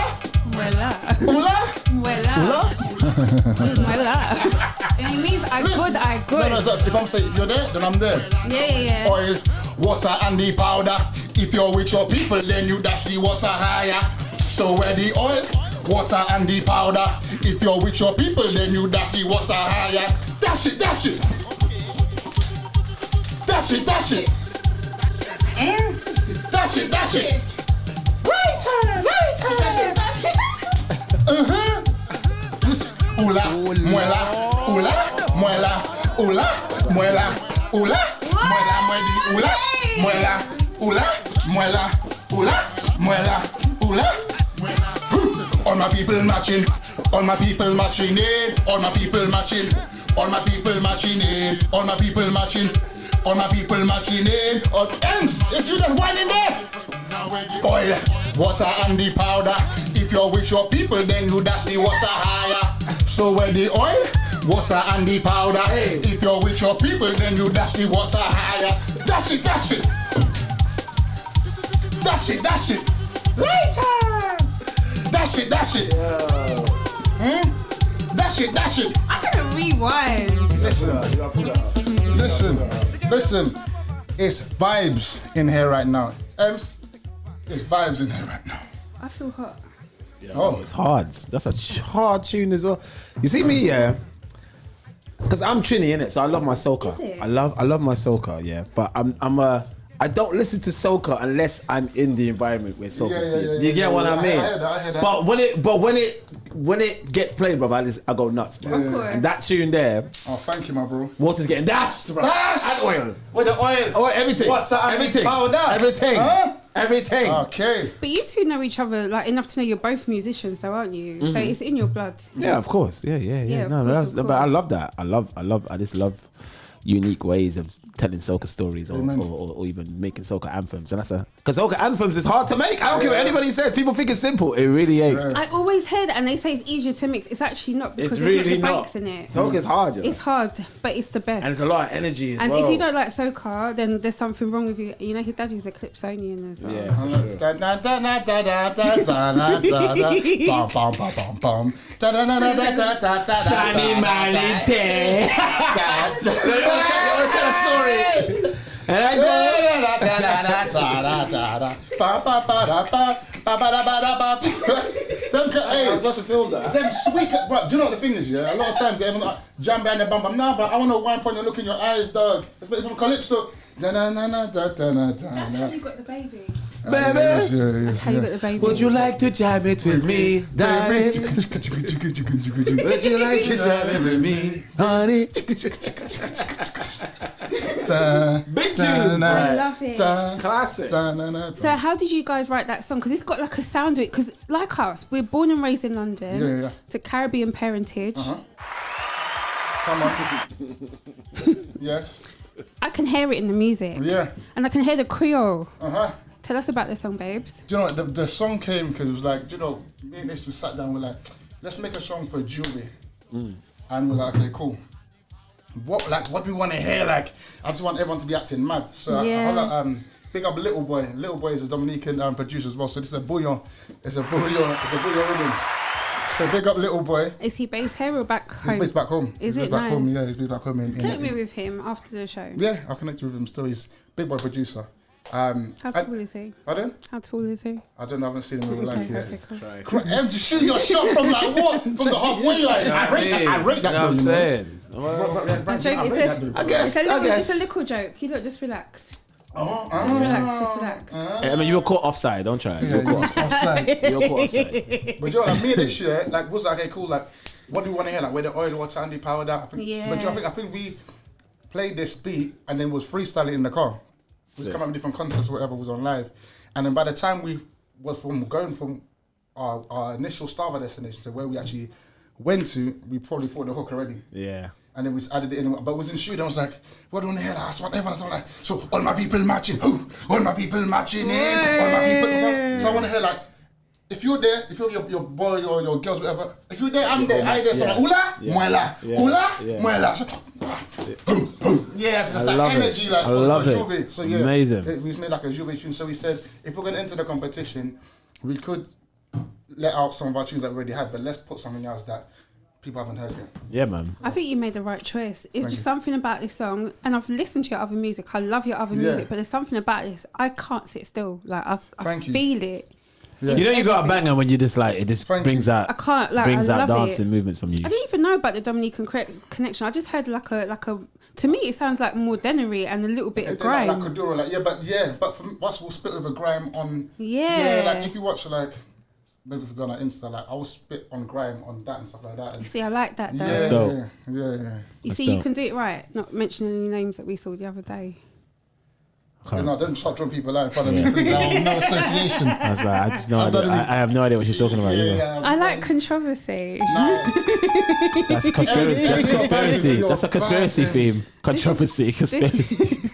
Muela. Ula. Muela. Muela. It means I good. No, so if I'm saying if you're there, then I'm there. Yeah. Oil, water and the powder. If you're with your people, then you dash the water higher. So where the oil, water and the powder. If you're with your people, then you dash the water higher. Dash it. Dash it. Dash it. Dash it. Right. Ula, muela, ula, muela, ula, muela, ula, muela, muela, muela, ula, muela, ula, muela, ula. All my people matching, all my people matching in, all my people matching, all my people matching in, all my people matching, all my people matching in. All ends, is you just one in there? Oil, water and the powder. If you're with your people, then you dash the water higher. So where the oil, water and the powder. If you're with your people, then you dash the water higher. Dash it. Dash it. Later. Dash it. Dash it. I'm gonna rewind. Listen. It's vibes in here right now. Ems, it's vibes in here right now. I feel hot. Yeah, it's hard. That's a hard tune as well. You see me, yeah? Because I'm Trini, innit? So I love my soca. Is it? I love my soca, yeah. But I don't listen to soca unless I'm in the environment where soca's played. You get what I mean? I hear that. But when it gets played, bro, I go nuts, bro. Of course. And that tune there. Oh, thank you, my bro. Water's getting dashed, bro. Dash! And oil. With the oil. Oh, everything. What's that? Everything. Powder. Everything. Huh? Everything. Okay. But you two know each other like enough to know you're both musicians, though, aren't you? So it's in your blood. Yeah, of course. Yeah. Yeah, No, of course. but I love that. I just love unique ways of telling soca stories or even making soca anthems. And because soca anthems is hard to make. I don't care what anybody says. People think it's simple. It really ain't. I always hear that, and they say it's easier to mix. It's actually not because It's there's really not the not. breaks in it. Soca's hard, It's hard, but it's the best. And it's a lot of energy as and well. if you don't like soca, then there's something wrong with you. You know, his daddy's a Clipsonian as well. Yeah, for sure. Shiny manity. Tell a story. And I I was about to feel that. Them sweet, bro. Do you know what the thing is? Yeah, a lot of times they like jam behind the bum. Nah, but I want to wind upon your look in your eyes, dog. Especially from Calypso. That's how you got the baby. Baby, That's how you got the baby. would you like to jam it with me, darling? Would you like to jam it with me, honey? Big tunes. I love it. Classic. So how did you guys write that song? Because it's got like a sound to it. Because like us, we're born and raised in London. Yeah. To Caribbean parentage. Come on. Yes. I can hear it in the music. Yeah. And I can hear the Creole. Tell us about the song, babes. Do you know what, the song came because it was like, do you know, me and Ish, we sat down, we're like, let's make a song for jewelry. And we're like, okay, cool. What do we want to hear? Like, I just want everyone to be acting mad. So I big up Little Boy. Little Boy is a Dominican producer as well. So this is a bouyon. It's a bouyon rhythm. So big up Little Boy. Is he based here or back home? He's based back home. Is he's it based back nice? home. Yeah, he's based back home. Connect me with him after the show. Yeah, I'll connect with him still. He's big boy producer. How tall is he? Pardon? How tall is he? I don't know. I haven't seen him in real life yet. Okay, cool. Just shoot your shot from like what? From the halfway line. I rate that. You know what I'm saying? It's a little joke. You look, just relax. Just relax. I mean, you were caught offside. Don't try it. You were caught offside. You were caught offside. But you know, like me this year, like was like, okay, cool. Like, what do we want to hear? Like, where the oil, what's Andy powered up? But I think we played this beat and then was freestyling in the car. We just come up with different concepts or whatever was on live, and then by the time we was going from our initial starter destination to where we actually went to, we probably thought the hook already. Yeah. And then we added it in, but it was in studio. I was like, what do you want to hear? That's what everyone's like. So all my people matching, all my people matching in, all my people. So I want to hear like, if you're there, if you're your boy or your girls, whatever. If you're there, I'm there. I there. So like, ula, muela, ula, muela. So, yeah, it's just like energy, like I love it. Juve. So yeah, amazing. We made like a Juve tune. So we said, if we're gonna enter the competition, we could let out some of our tunes that we already had, but let's put something else that people haven't heard yet. Yeah, man. I think you made the right choice. It's just something about this song, and I've listened to your other music. I love your other music, but there's something about this. I can't sit still. Like I feel it. Yeah. You know you got a banger when you just like it just brings out. I can't like brings I out love dancing it. movements from you. I didn't even know about the Dominican connection. I just heard like a. To me, it sounds like more dennery and a little bit of grime. Like Kuduro, but from us we'll spit with a grime on. Yeah. Like if you watch like. Maybe if you go on Insta, like I will spit on grime on that and stuff like that. And you see, I like that though. Yeah. You see, you can do it right. Not mentioning any names that we saw the other day. No, don't start drawing people out in front of me, please. I have no association. I was like, I have no idea what she's talking about. I like controversy. That's conspiracy. That's conspiracy. That's a conspiracy theme. Controversy. Conspiracy.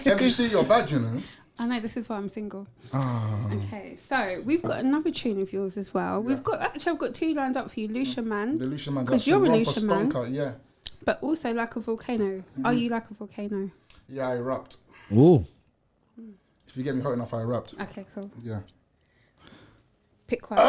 Have you seen your badge, you know? I know, this is why I'm single. Okay, so we've got another tune of yours as well. I've got two lined up for you, Lucian Man. The Lucian Man. Because you're a Lucian Man. Yeah. But also like a volcano. Are you like a volcano? Yeah, I erupt. Ooh. If you get me hot enough, I erupt. Okay, cool. Yeah. Pick one.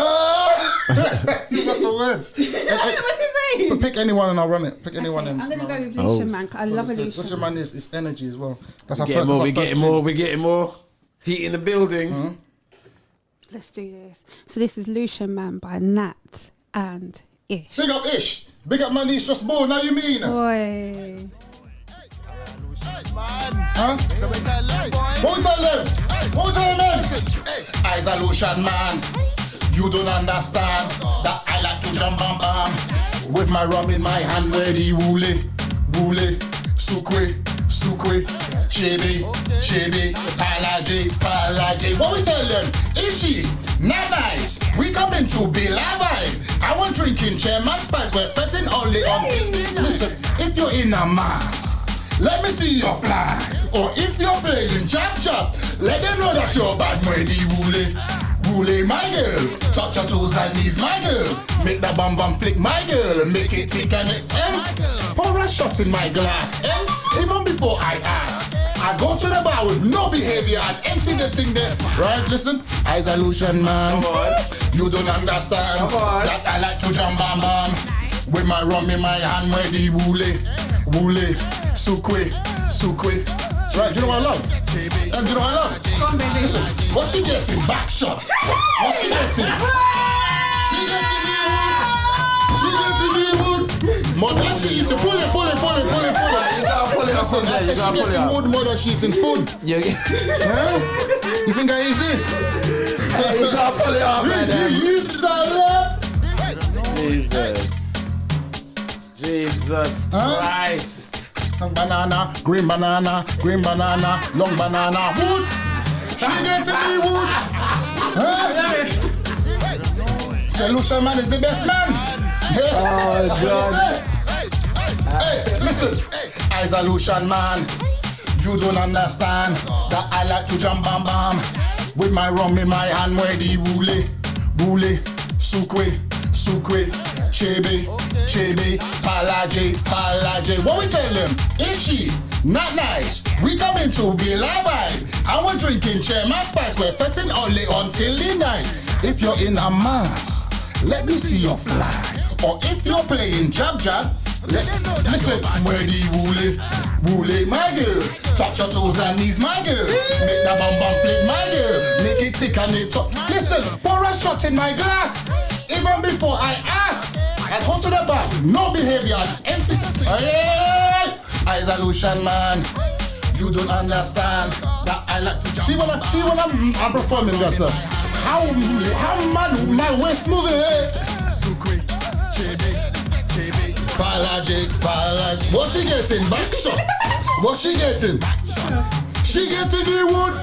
You got the words. What's he saying? But pick anyone and I'll run it. Pick anyone. I'm gonna go with Lucian Man. 'Cause I love a Lucian. Lucian Man is energy as well. That's We're getting more. Heat in the building. Mm-hmm. Let's do this. So this is Lucian Man by Nat and Ish. Big up Ish. Big up man, he's just born. Now you mean? Boy. Huh? What we tell them? What we tell them? I's a Lucian man. You don't understand that I like to jump bam bam. With my rum in my hand, ready, wooly, sukwe, chebe, palaje. What we tell them? Ishi, not nice. We coming to be live. I want drinking chairman spice. We're fetting only on. Listen, if you're in a mass, let me see your flag. Or if you're playing chop, let them know that you're bad, ready, wooly, my girl. Touch your toes and knees, my girl. Make the bum flick, my girl. Make it tick and it ends. Pour a shot in my glass, ends. Even before I ask, I go to the bar with no behavior and empty the thing there. Right, listen, I's a Lucian man. You don't understand that I like to jump bam bam. With my rum in my hand, ready, wooly, sukwe. Right, do you know what I love? Do you know what I love? Go on, baby. Listen, what's she getting? Back shot. What's she getting? She getting the wood. Mother cheating. Pull it. Listen, I said she getting wood, mother cheating food. Huh? You think that easy? You gotta pull it up, man. You salad. Jesus Christ. Banana, green banana, long banana, wood. She getting the wood. Huh? St Lucian man is the best man. Oh, God. Hey, listen. I's a Lucian man. You don't understand that I like to jump bam bam. With my rum in my hand, ready, wooly, sukwe, chebe, palaje. What we tell them? Ishi, not nice. We coming to be live. And we're drinking chairman spice. We're fetting only until the night. If you're in a mass, let me see your flag. Or if you're playing jab, listen, ready, wooly, my girl. Touch your toes and knees, my girl. Make the bum flip, my girl. Make it tick and it up. Listen, pour a shot in my glass. Even before I ask, I go to the bar, no behavior, empty. Yes, I's a Lucian man. You don't understand that I like to see when I'm performing yourself. How mad my waist moving? Sukwe, chebe, palaje. What she getting? Back shot. What she getting? She getting the wood.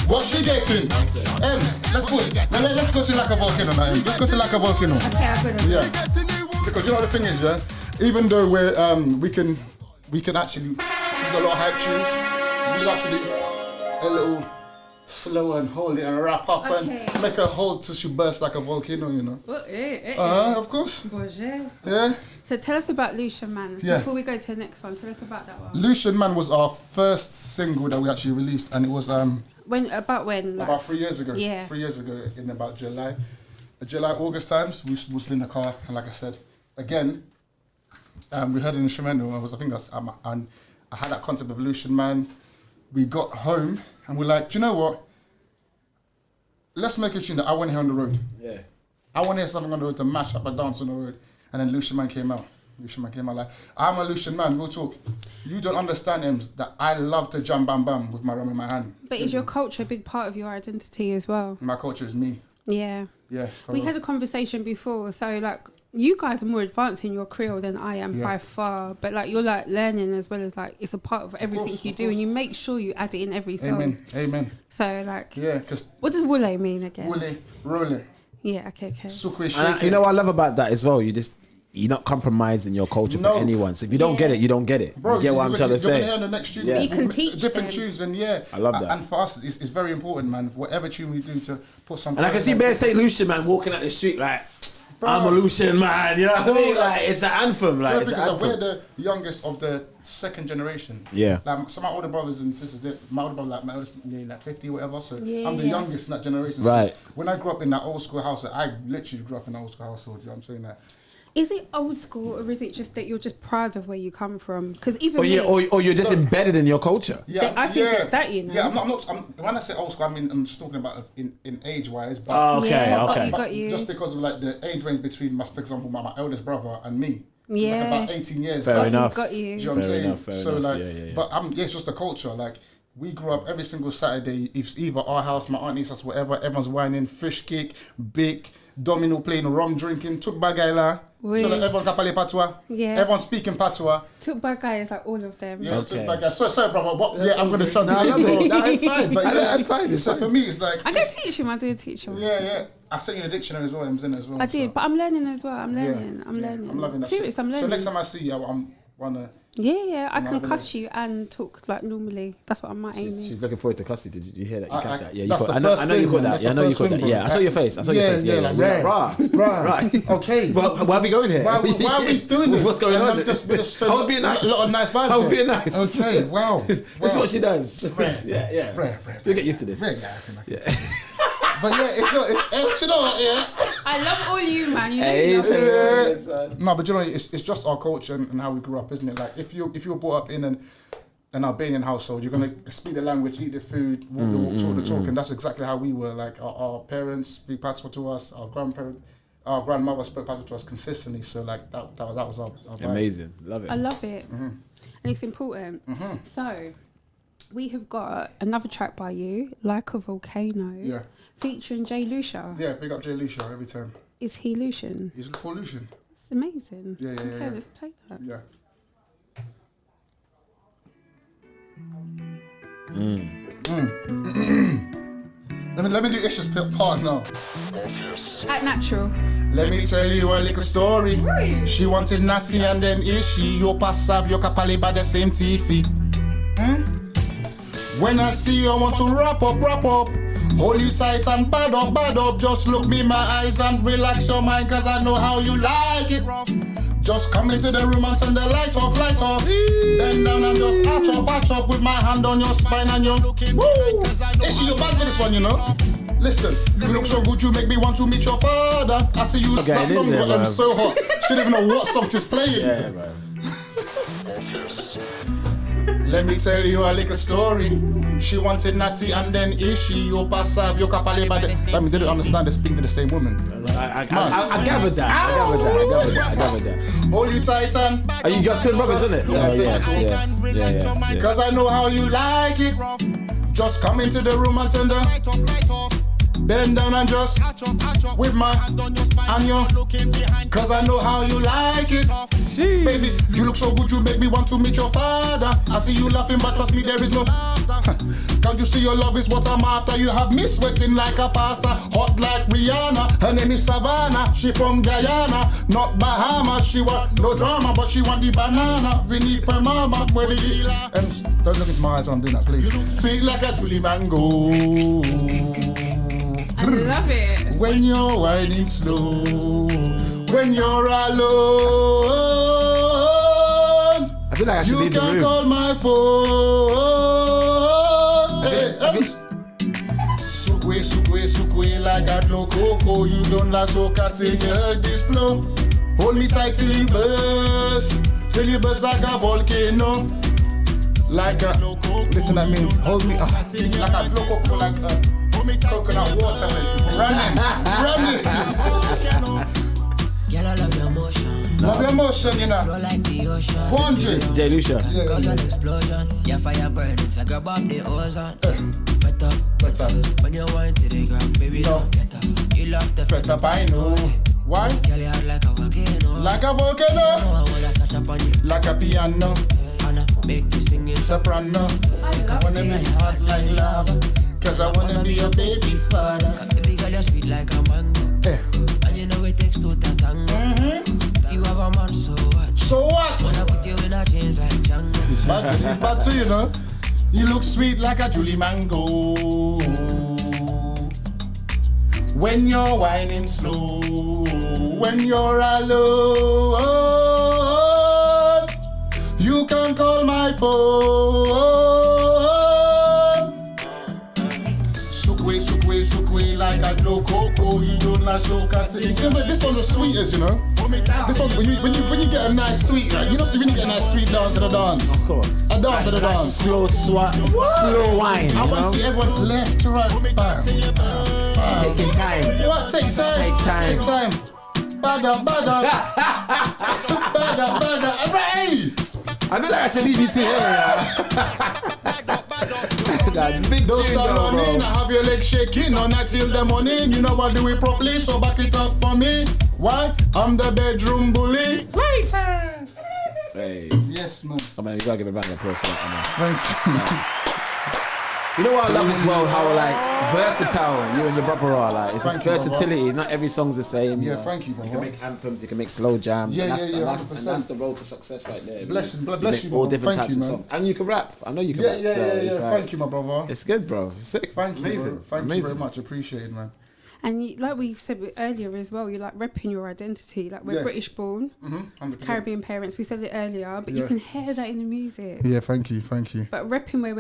What she getting? Let's go to like a volcano now. Let's go to like a volcano. Okay, I've got it. Yeah. Because you know the thing is, yeah, even though we can actually use a lot of hype tunes, we like to do a little slow and hold it and wrap up and make her hold till she bursts like a volcano, you know. Of course. Bonjour. Yeah. So tell us about Lucian Man. Yeah. Before we go to the next one, tell us about that one. Lucian Man was our first single that we actually released, and it was When? About 3 years ago. Yeah. 3 years ago, in about July, August times, we were still in the car, and like I said, again, we heard an instrumental. I had that concept of Lucian Man. We got home, and we're like, do you know what? Let's make a tune that I want to hear on the road. Yeah. I want to hear something on the road to mash up and dance on the road. And then Lucian Man came out. Like, I'm a Lucian man, real talk. You don't understand, Emz, that I love to jump bam bam with my rum in my hand. But is your culture a big part of your identity as well? My culture is me. Yeah. Yeah. We had a conversation before, so like you guys are more advanced in your Creole than I am by far. But like you're like learning as well as like it's a part of everything you do, and you make sure you add it in every song. Amen. So like, yeah, because what does wule mean again? Wule, rolle. Yeah. Okay. Sukwe, shake. You know what I love about that as well? You're not compromising your culture for anyone. So if you don't get it, you don't get it. Bro, you get what I'm trying to say. You're gonna hear on the next tune. Yeah. You can teach different them. tunes, and I love that. And for us, it's very important, man. Whatever tune we do to put some. And I can see Bear St Lucian man walking out the street like, I'm a Lucian man, you know what I mean? Like, it's an anthem. Like, it's an Like, anthem. we're the youngest of the second generation. Yeah. Like, some of my older brothers and sisters, my older brother, like, my oldest, like 50, whatever. So Yeah, I'm the youngest in that generation. Right. So when I grew up in that old school house, I literally grew up in an old school household. You know what I'm saying? That. Is it old school, or is it just that you're just proud of where you come from? Because even Or, or you're just embedded in your culture. Yeah, I think it's that, you know. Yeah, I'm not. When I say old school, I mean I'm just talking about in age wise. But Oh, okay, yeah, okay. But got you. just because of like the age range between, for example, my eldest brother and me. Yeah. It's like about 18 years. Fair enough. Got you. Do you know what I'm saying? Fair So enough. like, Yeah. but it's just the culture. Like, we grew up every single Saturday. It's either our house, my auntie's house, whatever. Everyone's whining, fish cake, bake, domino playing, rum drinking, took bagayla. So like everyone can play patois. Yeah. Everyone's speaking patois. Took back guys, like all of them. Yeah, took bagay. Sorry, brother. I'm going to translate. No, it's fine. But That's fine. So for me, it's like. I can teach him. I do teach him. Yeah. I sent you the dictionary as well. I'm in as well. I did, but I'm learning as well. I'm learning. I'm loving that. Serious, I'm learning. So next time I see you, I'm wanna. Yeah, I can cuss you and talk like normally. That's what I'm aiming. She's looking forward to custody. Did you hear that? You catch that? Yeah, you that's caught, the I know first you thing, caught man. that. Yeah, I That's know the you caught first that. thing, Yeah, I bro. saw your face. Yeah, Like, right. Right. Okay. Why are we going here? Why are we doing this? What's going on? I was being nice. A lot of nice vibes. I was here. being nice. Okay, wow. This is what she does. Yeah. Rare. You'll get used to this. Yeah. But yeah, it's you know what, yeah. I love all you, man. You know No, but you know, it's just our culture and how we grew up, isn't it? Like if you were brought up in an Albanian household, you're gonna speak the language, eat the food, walk the walk, talk the talk, and that's exactly how we were. Like our parents speak patois to us, our grandmother spoke patois to us consistently. So like that was our vibe. Amazing, love it. I love it, and it's important. So we have got another track by you, Like a Volcano. Yeah. Featuring Jay Lucia. Yeah, big up Jay Lucia every time. Is he Lucian? He's full Lucian. It's amazing. Yeah. Okay, let's play that. Yeah. Let me do Ish's part now. Act natural. Let me tell you a little story. She wanted Natty and then Ishi. Yo pasav, yo kapali by the same TV. When I see you, I want to wrap up. Hold you tight and bad up. Just look me in my eyes and relax your mind, cause I know how you like it rough. Just come into the room and turn the light off. Bend down and just arch up with my hand on your spine and you're looking. Ishi, you're bad for this one, you know. Listen, you look so good, you make me want to meet your father. I see you, that song got them so hot. She don't even know what song she's playing. Yeah, man. Let me tell you a little story. She wanted Natty and then Ishi. Yo pasav, yo kapali by the... I mean, they don't understand they speak to the same woman. I gathered that. Hold you tight and... Are you guys twin brothers, isn't it? Yeah. Cause I know how you like it. Just come into the room and turn the... Bend down and just with my and your cause I know how you like it. Baby, you look so good, you make me want to meet your father. I see you laughing, but trust me, there is no. Can't you see your love is what I'm after? You have me sweating like a pasta, hot like Rihanna. Her name is Savannah, she from Guyana, not Bahamas. She want no drama, but she want the banana. We need her mama, where the don't look into my eyes when I'm doing that, please. Sweet like a Julie Mango. I love it. When you're whining slow, when you're alone, I feel like I should you can call my phone. Sukwe like a glow coco. You don't like soca till you heard this flow. Hold me tight till you burst like a volcano. Like a listen, that means hold me up like a glow coco, like a coconut water, running. Girl, I love your motion. Love your motion, you know. Flow like the ocean. 400. Jay Lucia. Cause an explosion. Your fire burning, so grab up the ozone. Better. When you want to the ground, baby, don't get up. You love the fret up, I know. Why? Girl, you hot like a volcano. Like a volcano. I wanna touch up on you. Like a piano. Wanna make you sing it soprano. I wanna be hot like lava. Cause I wanna be your baby father. Baby girl, you're sweet like a mango. And you know it takes two to tango. If you have a man, so what? So what? Wanna put you in a chains like Django. It's bad too, you know. You look sweet like a Julie Mango. When you're whining slow, when you're alone, you can call my phone. Sukwe, like a glow cocoa, you don't not show cat. This one's the sweetest, you know. This one, when you get a nice sweet, right? You know, when you get a nice sweet dance to the dance. Of course. A dance to the dance. Slow wine. I want to see everyone left to right. Bam. Taking time. What? Take time. Bada. Hey! I feel like I should leave you to here. That big Don't tune start though, running, bro. I have your legs shaking on until the morning. You know what, do it properly, so back it up for me. Why? I'm the bedroom bully. Later. Hey. Yes, man. Oh man, you gotta give a round of applause for that, man. Thank you. You know what I love as well, how like versatile you and your brother are. Like it's just Thank you, versatility. brother. Not every song's the same. Yeah, you know. thank you, You brother. can make anthems, you can make slow jams. Yeah, and yeah, that's, 100%. And that's the road to success right there. Bless you, make bless you, all brother. different Thank types you, of man. songs. And you can rap. I know you can Yeah, rap. yeah, so yeah. it's like- Thank you, my brother. It's good, bro. Sick. Thank you, Amazing. bro. Thank Amazing. you very much. Appreciate it, man. And like we said earlier as well, you're like repping your identity. Like we're British born, 100%. Caribbean parents. We said it earlier, but you Yeah. can hear that in the music. Yeah, thank you. But repping where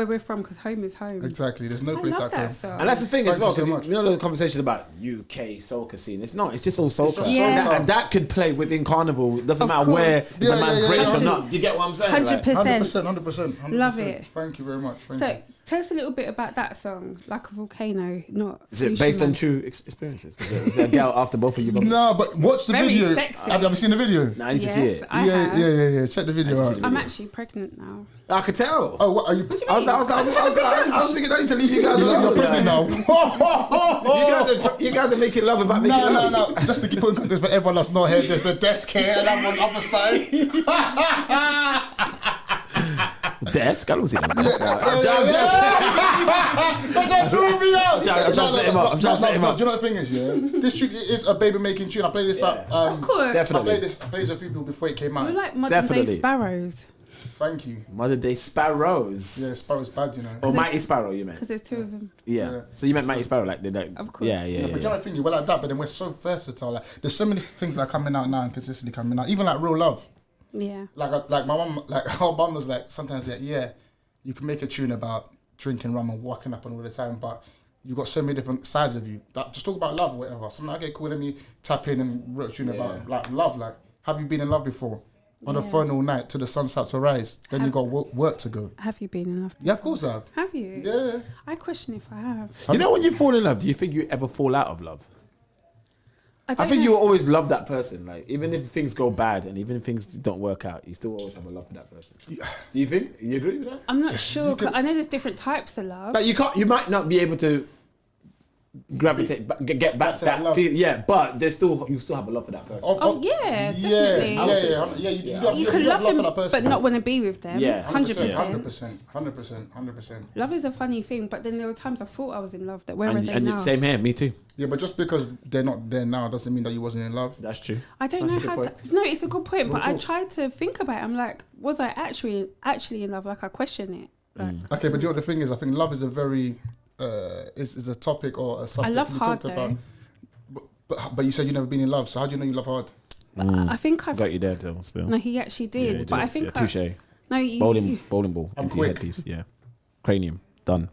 we're from, because home is home. Exactly. There's no I place love like that home. song. And that's the thing Thank as well, you so because much. you know the conversation about UK soca scene. It's not. It's just all soca. just Yeah. soca. And that could play within carnival. It doesn't Of matter course. where if Yeah, the man's yeah, British yeah. or not. Do you get what I'm saying? 100%. 100%. Love it. Thank you very much. Thank So you. tell us a little bit about that song, Like a Volcano. Not Is it Lucian based on Man. true experiences? Is there a girl after both of you? No, but watch the Very video. sexy. Have you seen the video? No, I need to see Yes, it. I have. Yeah. Check the video out. I'm actually pregnant now. I could tell. Oh, what are you? I was thinking I need to leave you guys You're alone. pregnant now. You guys are making love without making love. No. Just to keep putting context for everyone that's not here, there's a desk here and I'm on the other side. Desk? I don't see them. Don't throw me out. I'm trying to set him up. I'm trying to set him up. Do you know what the thing is, yeah? This tune is a baby making tune. I played this up. Of course. Definitely. I played this a few people before it came out. We're like modern day Definitely. sparrows. Thank you. Modern day sparrows. Yeah, Sparrow's bad, you know. Or Mighty Sparrow, you meant? Because there's two of them. Yeah. So you meant Mighty Sparrow, like Of course. Yeah. But you know the thing, we're like that, but then we're so versatile. Like, there's so many things that are coming out now and consistently coming out. Even like Real Love. Yeah. Like my mum, like our mum was like, sometimes like, yeah, you can make a tune about drinking rum and walking up and all the time, but you've got so many different sides of you. Like, just talk about love or whatever. Something okay, cool, let me tap in and wrote a tune about like love. Like, have you been in love before? On the phone all night till the sun starts to rise. Then you got work to go. Have you been in love? Yeah, of course I have. Have you? Yeah. I question if I have. You know when you fall in love, do you think you ever fall out of love? I don't think know. you will always love that person. Like even if things go bad and even if things don't work out, you still always have a love for that person. Do you think? You agree with that? I'm not sure. 'Cause I know there's different types of love. Like you might not be able to gravitate, get back to that love. feel. Yeah, but you still have a love for that person. Oh, yeah, definitely. You can love them, but not want to be with them. Yeah, 100%. 100%. Love is a funny thing, but then there were times I thought I was in love. That where are they And now? same here, me too. Yeah, but just because they're not there now doesn't mean that you wasn't in love. That's true. I don't That's know a good how. point. No, it's a good point, but I talk. tried to think about it. I'm like, was I actually in love? Like I question it. Like, Okay, but you know what the thing is? I think love is a very is a topic or a subject. love we hard, talked about. But you said you've never been in love, so how do you know you love hard? I think I've. Got you there though, still. No, he actually did. Yeah, but I think touche. No, you. Bowling ball I'm into your quick. headpiece. Yeah, cranium done.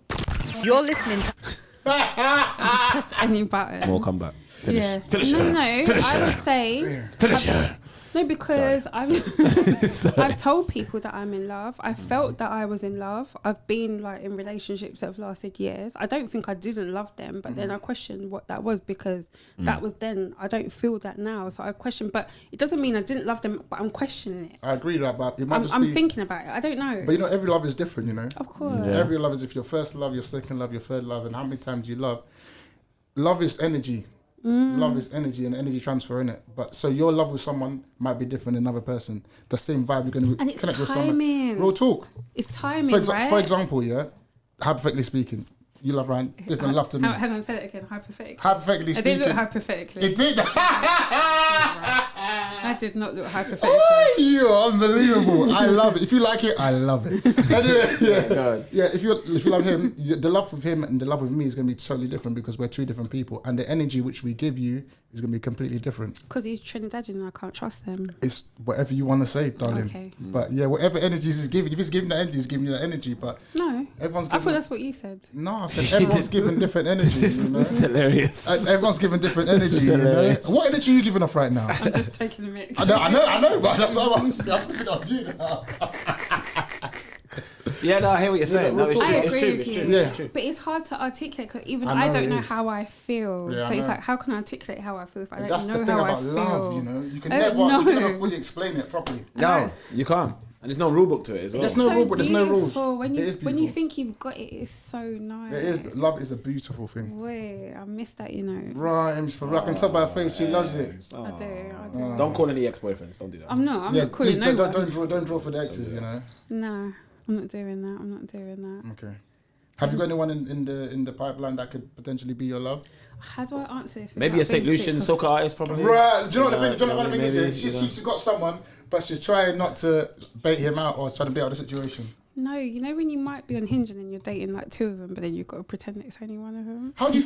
You're listening to Just press any button. More comeback. Finish. Yeah. Finish no, her. no. Finish I her. would say. Finish her. No, because Sorry. I've told people that I'm in love. I felt that I was in love. I've been like in relationships that have lasted years. I don't think I didn't love them, but then I questioned what that was because that was then. I don't feel that now, so I question. But it doesn't mean I didn't love them, but I'm questioning it. I agree with that, but it might just I'm be. thinking about it. I don't know. But you know, every love is different. You know, Of course. Yeah. every love is if your first love, your second love, your third love, and how many times you love. Love is energy. Love is energy and energy transfer in it. But so your love with someone might be different than another person. The same vibe you're going to And it's connect with someone. timing. Real talk. It's timing, right? For example, yeah, hypothetically speaking, You love Ryan. Different love to me. Hang on, say it again. Hypothetically. Hypothetically I speaking. did look hypothetically. It did. I did not look hypothetical. Oh, you're unbelievable. I love it. If you like it, I love it. Anyway, yeah. If you love him, the love with him and the love with me is going to be totally different because we're two different people, and the energy which we give you is going to be completely different. Because he's Trinidadian and I can't trust them. It's whatever you want to say, darling. Okay. But yeah, whatever energies he's giving, if he's giving that energy, he's giving you that energy. But no, everyone's. I thought that's what you said. No, I said everyone's giving different energies. You know? This is hilarious. Everyone's giving different energy. You know? What energy are you giving off right now? I'm just taking a mix. I know, but that's what I'm picking up you now. Yeah, no, I hear what you're saying. No, it's true. It's true. Yeah. But it's hard to articulate because even I don't know how I feel. Yeah, so it's like, how can I articulate how I feel if I don't know the how thing I about feel? love, you know. You can never fully explain it properly. No, you can't. And there's no rule book to it as well. There's no rule book. There's no rules. When you think you've got it, it's so nice. It is. Love is a beautiful thing. Wait, I miss that, you know. Right, for I can tell by her face she loves it. I do. Don't call any ex-boyfriends. Don't do that. I'm not calling please no one. don't draw for the exes, you know. No, I'm not doing that. Okay. Have you got anyone in the pipeline that could potentially be your love? How do I answer this? Maybe a St Lucian soca artist, probably. Right. Do you know what the thing is? She's got someone, but she's trying not to bait him out or trying to bait out the situation. No, you know when you might be on Hinge and then you're dating like two of them, but then you've got to pretend it's only one of them. How do you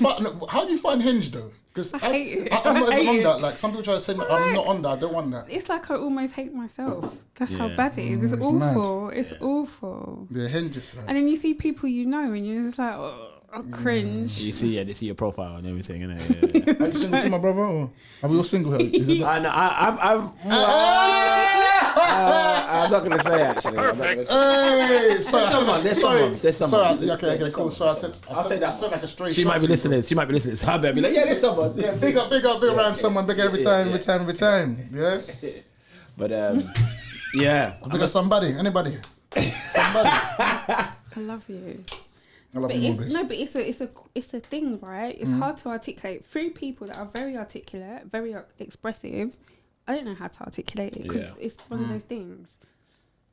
find Hinge though? Because I hate it. I'm not even hate on that. Like some people try to say, I'm not on that. I don't want that. It's like I almost hate myself. That's how bad it is. It's awful. It's awful. Yeah, Hinge is. And then you see people you know, and you're just like, oh, cringe. You see, they see your profile and everything, innit? Are you single to my brother? Or are we all single here? I'm not going to say, actually. Hey, there's someone. Okay, cool. So I said that's like a straight. She might be listening. So I better be like, yeah, there's someone. Yeah, big up around someone. Big every time. Yeah. But yeah. Big up somebody. Anybody. Somebody. I love you. I love you, but it's a thing, right? It's hard to articulate through people that are very articulate, very expressive. I don't know how to articulate it because it's one of those things.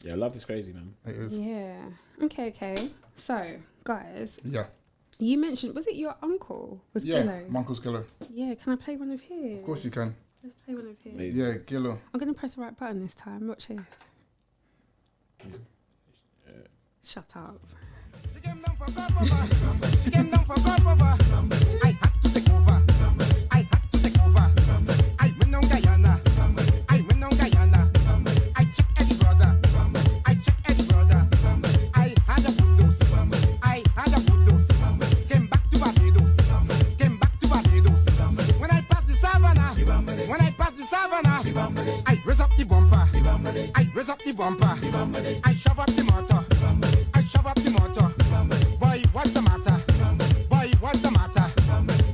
Yeah, love is crazy, man. It is. Yeah. Okay. So, guys. Yeah. You mentioned, was it your uncle? Was Gillo? My uncle's Gillo. Yeah. Can I play one of his? Of course you can. Let's play one of his. Amazing. Yeah, Gillo. I'm gonna press the right button this time. Watch this. Shut up. She came down for Godmother. I had to take over. I went on Guyana. I checked Eddie brother. I had a good dose. Came back to Barbados. When I passed the savannah, I raise up the bumper. I shove up the motor. Boy, what's the matter?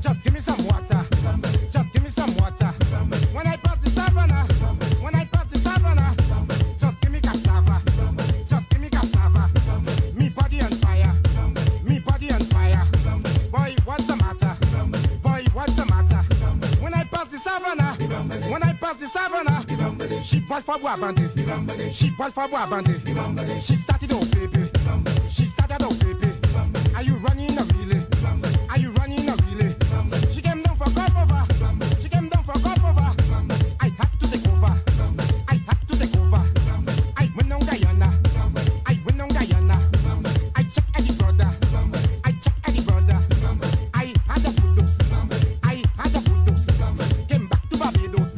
Just give me some water. When I pass the savannah, just give me cassava. Me body on fire. Boy, what's the matter? When I pass the savannah, she ball for Boabandi. She started oh baby. Are you running a relay? She came down for Godmother. I had to take over. I went on Guyana. I checked Eddie brother. I had a good dose. Came back to Barbados.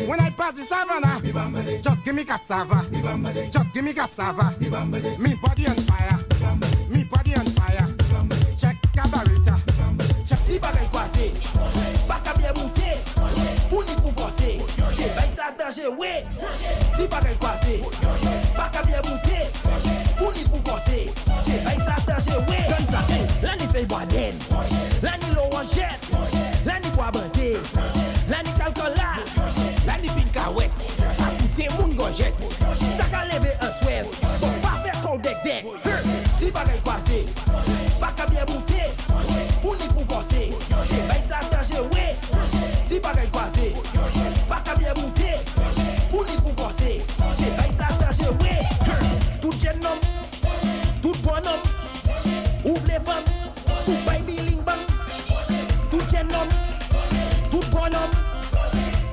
When I passed the savannah, just give me cassava. Me body on fire. Check cabarita. Check si bagay kwase. Baka bien mouté. Uni pou forcer. C'est bay sa danger, ouais. Si bagay kwase. Baka bien mouté. Uni pou forcer. C'est bay sa danger, ouais. Donne ça. L'année fait boiden. L'année l'eau en jet. L'année bois bandé. L'année calcola. L'année pinka ouais. A coûté moun gojette. Ça ka lever un swell. Faut pas faire ton deck. Si bagay kwase. Baka bien mouté. Uni pou forcer. C'est bay sa danger, ouais. Si bagay kwase. Baka bien mouté. Uni pou forcer. C'est bay sa danger, ouais. Tout jeune homme.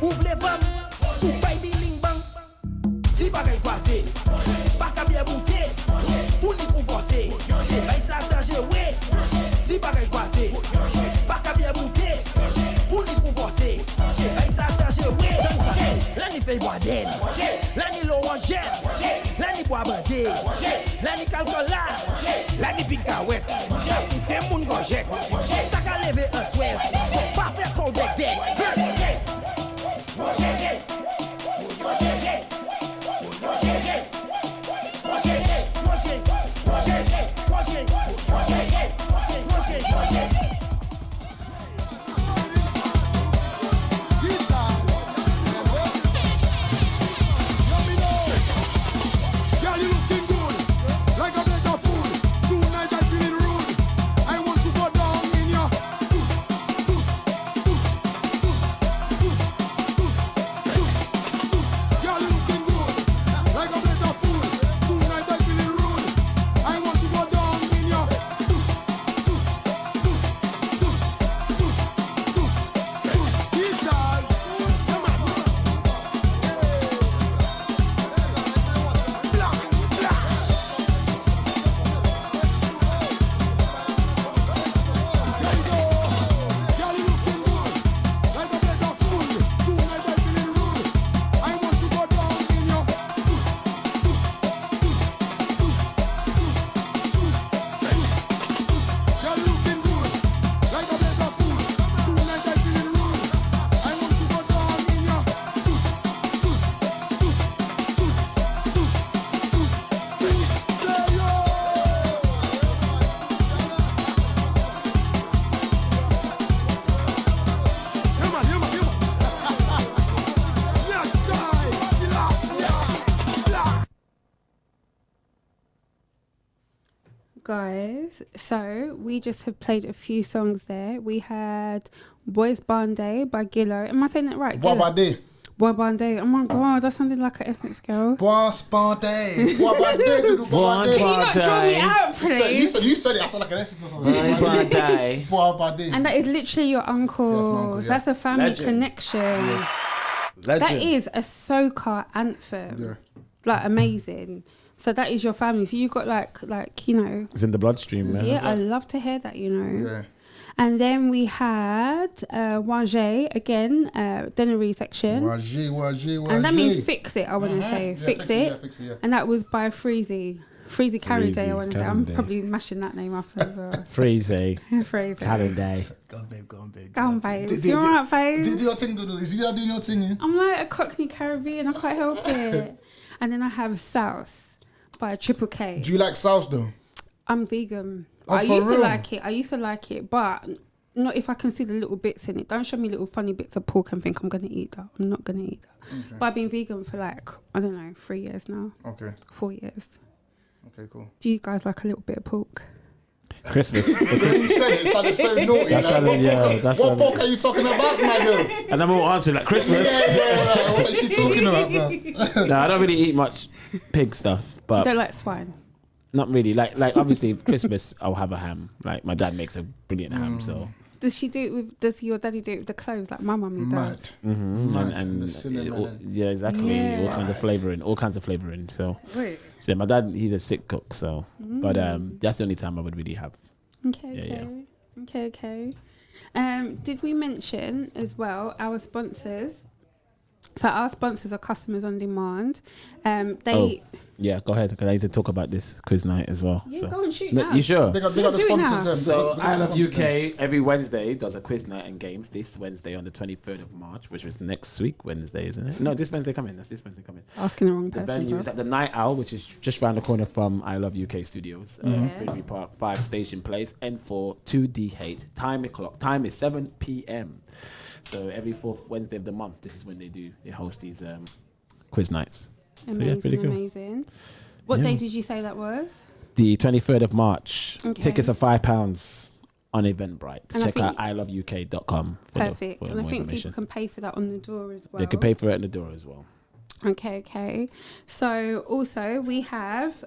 Ouvre les femmes, ou paye biling bang. Si bagay croisé, pas qu'à bien monter, ou ni pour forcer. C'est pas ça danger, ouais. Si bagay croisé, pas qu'à bien monter, ou ni pour forcer. C'est pas ça danger, ouais. Là ni fait boire d'aine, là ni l'eau en gel, là ni bois bandé, là ni calcul là ni picaouette. Tout le monde gojette, ça qu'a levé un souhait, pas faire qu'on deck. Guys, so we just have played a few songs there. We had Boys Bande by Gillo. Am I saying that right? Bois Bande. Bois Bande. Oh my god, that sounded like an ethnic girl. Bois Bande. Bois Bande. Bois Bande. Can you not draw me out, please? You said it. I sound like an ethnic girl. Bois Bande. And that is literally your uncle. That's my uncle, yeah. That's a family Legend. connection. Yeah. That is a soca anthem. Yeah. Like amazing. So that is your family. So you got like you know. It's in the bloodstream, man. Yeah, I love to hear that, you know. Yeah. And then we had Wajé again, dennerysegment. Wajé. And that means fix it, I want to say. Yeah, fix it. Fix it, yeah. And that was by Freezy. Freezy Carry Day, I want to say. I'm Carry Day. probably mashing that name up as well. Freezy. Freezy. Carry Day. Go on, babe. Go on, babe. You alright, babe? Do your thing, Doodle. Is you doing your thing, yeah? I'm like a Cockney Caribbean. I can't help it. And then I have South by Triple K. Do you like sauce, though? I'm vegan. Oh, I for used real? to like it, but not if I can see the little bits in it. Don't show me little funny bits of pork and think I'm going to eat that. I'm not going to eat that. Okay. But I've been vegan for like, I don't know, 3 years now. Okay. 4 years. Okay, cool. Do you guys like a little bit of pork? Christmas. You said it sounded so naughty. That's like, what pork are you talking about, my girl? And I'm all answering like Christmas. Yeah. What is she talking about, bro? No, I don't really eat much pig stuff, You but don't like swine? not really. Like obviously Christmas I'll have a ham. Like my dad makes a brilliant ham, so. Does she do it with? Does your daddy do it with the cloves like my mummy does? Mad. Mm-hmm. Mad. And The cinnamon. yeah, exactly. Yeah. All kinds of flavoring. So, Wait. so my dad, he's a sick cook. So, but that's the only time I would really have. Okay. Did we mention as well our sponsors? So our sponsors are Customers on Demand. Yeah, go ahead, because I need to talk about this quiz night as well. Yeah, so. go and shoot No, now. you sure? Big up the sponsors then. So Big up I the Love sponsors UK then. every Wednesday does a quiz night and games. This Wednesday on the 23rd of March, which was next week Wednesday, isn't it? No, this Wednesday coming. That's this Wednesday coming. Asking the wrong The person. venue is at the Night Owl, which is just round the corner from I Love UK Studios, Finsbury Park, 5 Station Place, N4 2DH. Time is 7 p.m. So every fourth Wednesday of the month, this is when they host these quiz nights. Amazing. What day did you say that was? The 23rd of March. Okay. Tickets are £5 on Eventbrite. And I Check out think- iloveuk.com. Perfect. And I more think information. people can pay for that on the door as well. They can pay for it at the door as well. Okay. So also we have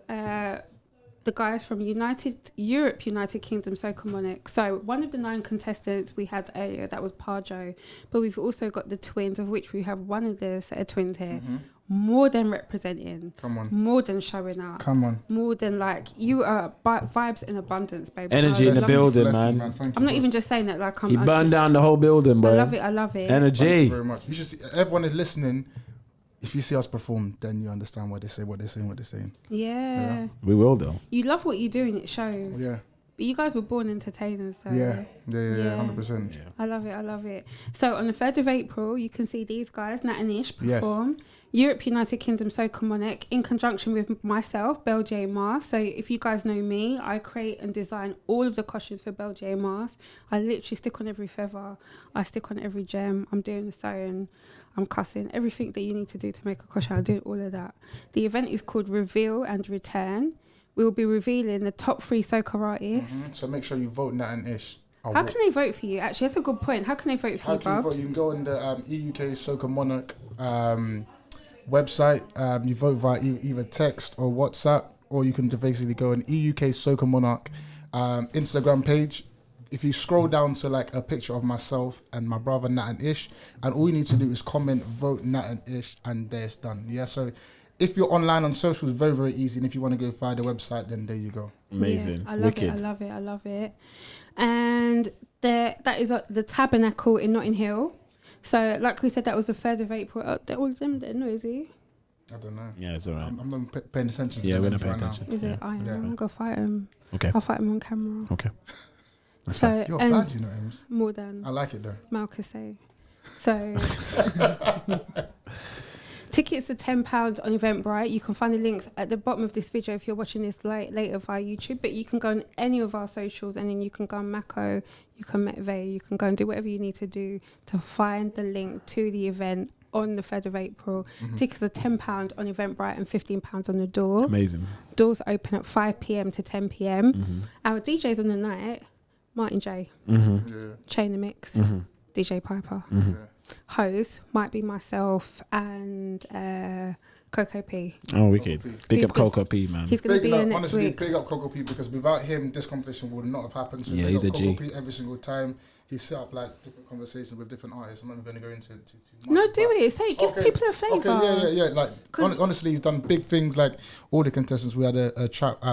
the guys from United Kingdom Soca Monarch. So one of the 9 contestants we had earlier, that was Pahjo, but we've also got the twins, of which we have one of the set of twins here. More than representing. Come on. More than showing up. Come on. More than like, you are vibes in abundance, baby. Energy in the building, man. I'm not even just saying that like I'm... He burned down the whole building, bro. I love it, I love it. Energy. Thank you very much. You just, everyone is listening. If you see us perform, then you understand what they're saying. Yeah. We will, though. You love what you do and it shows. Yeah. But you guys were born entertainers, so... Yeah, 100%. Yeah. I love it. So on the 3rd of April, you can see these guys, Nat and Ish, perform. Europe, United Kingdom Soca Monarch, in conjunction with myself, beldyesmas. So if you guys know me, I create and design all of the costumes for beldyesmas. I literally stick on every feather. I stick on every gem. I'm doing the sewing. I'm cussing. Everything that you need to do to make a costume, I'm doing all of that. The event is called Reveal and Return. We'll be revealing the top 3 soca artists. So make sure you vote Nat and Ish. How can they vote for you? Actually, that's a good point. How can they vote for you, Bubs? You can go on the EUK Soca Monarch website. You vote via either text or WhatsApp, or you can basically go on EUK Soca Monarch Instagram page. If you scroll down to like a picture of myself and my brother Nat and Ish, and all you need to do is comment, vote Nat and Ish, and there it's done. Yeah, so if you're online on social, it's very, very easy. And if you want to go via the website, then there you go. Amazing. Yeah, I love it. And that is the Tabernacle in Notting Hill. So, like we said, that was the 3rd of April. All of them, they're noisy. I don't know. Yeah, it's all right. I'm not paying attention to them. Yeah, we're not paying right attention. Is it? I am. I'm going to fight them. Okay. I'll fight them on camera. Okay. That's so, fine. You're bad, you know, Emz. More than. I like it, though. Malcolm say. So... Tickets are £10 on Eventbrite. You can find the links at the bottom of this video if you're watching this later via YouTube. But you can go on any of our socials, and then you can go on Mako, you can Metvey, you can go and do whatever you need to do to find the link to the event on the 3rd of April. Tickets are £10 on Eventbrite and £15 on the door. Amazing. Doors open at 5 p.m. to 10 p.m. Our DJs on the night, Martin J, Chain the Mix, DJ Piper. Host might be myself and Coco P. Oh, wicked. Big up Coco P, man. He's going to be here next honestly, week. Big up Coco P, because without him, this competition would not have happened. So yeah, big he's up a Coco G. P every single time. He set up like different conversations with different artists. I'm not even going to go into it too much. No, do it. Say, give people a flavour. Okay, yeah. Like, honestly, he's done big things. Like all the contestants, we had a trap...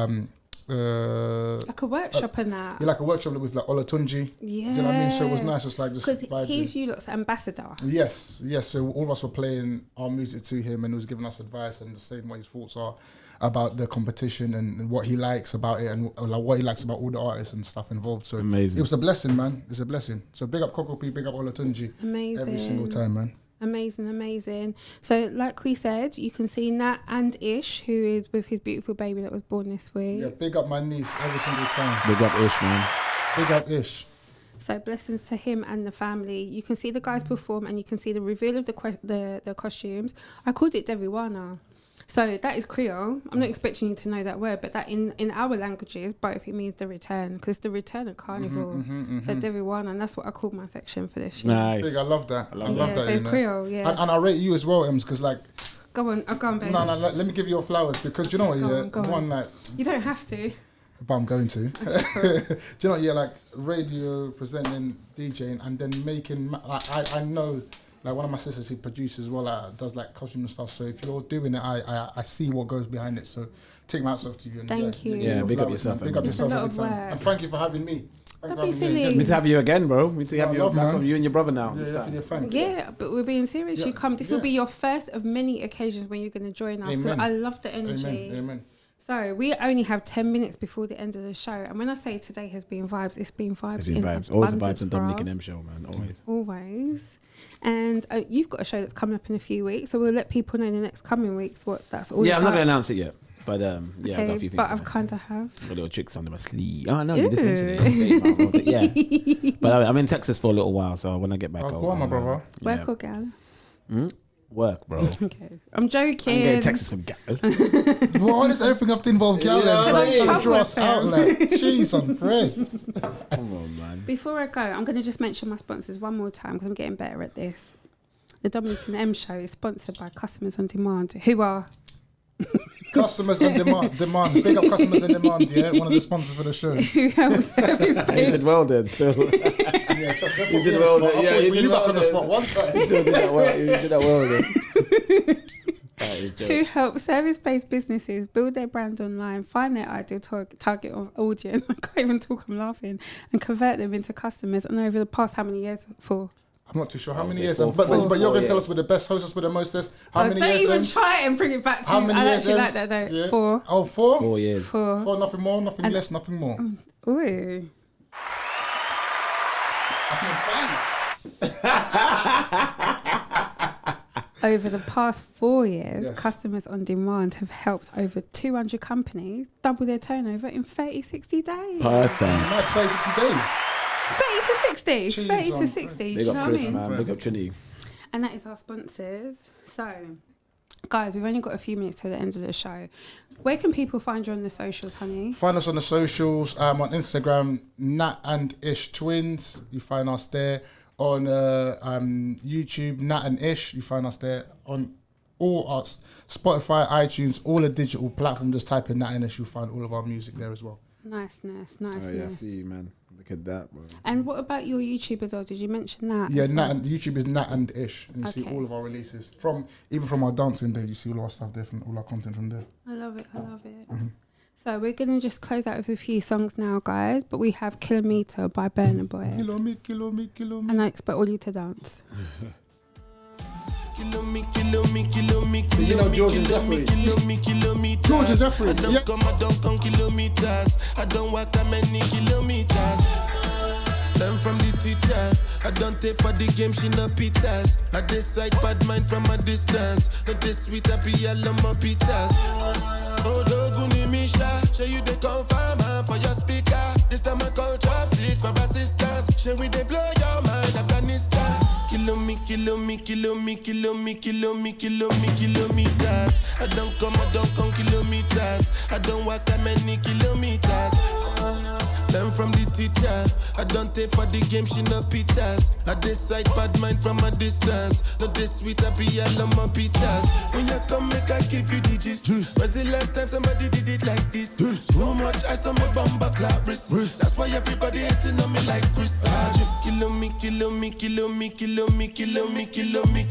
like a workshop and that. Yeah, like a workshop with like Olatunji. Yeah. Do you know what I mean? So it was nice, just because he's you lot's ambassador. Yes. So all of us were playing our music to him, and he was giving us advice and saying what his thoughts are about the competition and what he likes about it, and like what he likes about all the artists and stuff involved. So amazing. It was a blessing, man. It's a blessing. So big up Coco P, big up Olatunji. Amazing. Every single time, man. Amazing. So, like we said, you can see Nat and Ish, who is with his beautiful baby that was born this week. Yeah, big up my niece every single time. Big up Ish, man. Big up Ish. So, blessings to him and the family. You can see the guys perform, and you can see the reveal of the costumes. I called it Deriwana. So that is Creole. I'm not expecting you to know that word, but that in our languages, both, it means the return, because the return of carnival. So Deriwana, and that's what I called my section for this year. Nice. Big, I love that. I love that. So it's Creole, yeah. And I rate you as well, Emz, because like... Go on, babe. No, let me give you your flowers, because you know what, Go on. Like... You don't have to. But I'm going to. Do you know what, like radio, presenting, DJing, and then making... I know... Like one of my sisters, he produces as well, does like costume and stuff. So if you're doing it, I see what goes behind it. So take my hats off to you. And thank you. Yeah, big up yourself. Big up yourself every time. And thank you for having me. Don't be silly. We need to have you again, bro. We need to have you back on, you and your brother now. Yeah, but we're being serious. Yeah. You come. This will be your first of many occasions when you're going to join us. I love the energy. Amen. So we only have 10 minutes before the end of the show, and when I say today has been vibes, it's been vibes. It's been vibes. Always the vibes in Dominican Emz Show, man. Always. And you've got a show that's coming up in a few weeks, so we'll let people know in the next coming weeks what that's all. Yeah, about. I'm not gonna announce it yet, but yeah, okay, I've got a few things. But I've kind of have a little tricks under my sleeve. Oh no, you just mentioned it. Yeah, but I'm in Texas for a little while, so when I get back, go on, my brother. Work or gal? Work, bro. Okay, I'm joking. I'm going to Texas for gal. Why does everything have to involve gal? Trying to draw us out like cheese on bread. Come on, man. Before I go, I'm going to just mention my sponsors one more time because I'm getting better at this. The Dominican Emz Show is sponsored by Customers on Demand, who are Customers on demand. Big up Customers on Demand, yeah? One of the sponsors for the show. Who helps service You did well then, still. You did well then. Yeah, you did well on the then. spot one time. You still did that well. You did that well then. That is Who joke. help service-based businesses build their brand online, find their ideal target of audience. I can't even talk, I'm laughing, and convert them into customers. And over the past, how many years? 4. I'm not too sure how many say years, four, but you're going to years. tell us we're the best hostess with the mostest. How many don't years? even Ems? try and bring it back to How me. many I years? actually Ems? like that though. Yeah. 4. Oh, 4? 4 years. 4. Nothing more, nothing less, nothing more. Ooh. Over the past 4 years, Yes. Customers on Demand have helped over 200 companies double their turnover in 30-60 days. Perfect. Mad 30, 60 days. 30-60. Jeez, 30-60. Do Big you know up what I Chris, mean? man. Big up Trinity. And that is our sponsors. So, guys, we've only got a few minutes to the end of the show. Where can people find you on the socials, honey? Find us on the socials, on Instagram, Nat and Ish Twins. You find us there. On YouTube, Nat and Ish. You find us there. On all our Spotify, iTunes, all the digital platforms. Just type in Nat and Ish. You'll find all of our music there as well. Niceness. Oh, yeah, I see you, man. Look at that, bro. And what about your YouTube as well? Did you mention that? Yeah, as Nat well? and YouTube is Nat and Ish. And you see Okay. all of our releases. Even from our dancing day, you see all our stuff there, from all our content from there. I love it. I love it. Mm-hmm. So we're going to just close out with a few songs now, guys. But we have Kilometer by Burna Boy. Kilo me. And I expect all you to dance. So you know George and Jeffrey. George and Jeffrey. I don't come kilometers. I don't walk that many kilometers. Learn from the teacher. I don't take for the game, she no pitas. I decide bad mind from a distance. Not this sweet happy, I love my pitas. Oh, Doguni Misha, show you the confirm for your speaker. This time I call chopsticks for assistance. Show we they blow your mind, Afghanistan. Kilometers. I don't come kilometers. I don't walk that many kilometers. Learn from the teacher. I don't take for the game, she no pitas. I decide bad mind from a distance. Not this sweet happy, I love my pitas. When you come, make I give you digits. When's the last time somebody did it like this? Too much ice on my bumper clap wrist. That's why everybody hating on me like Chris.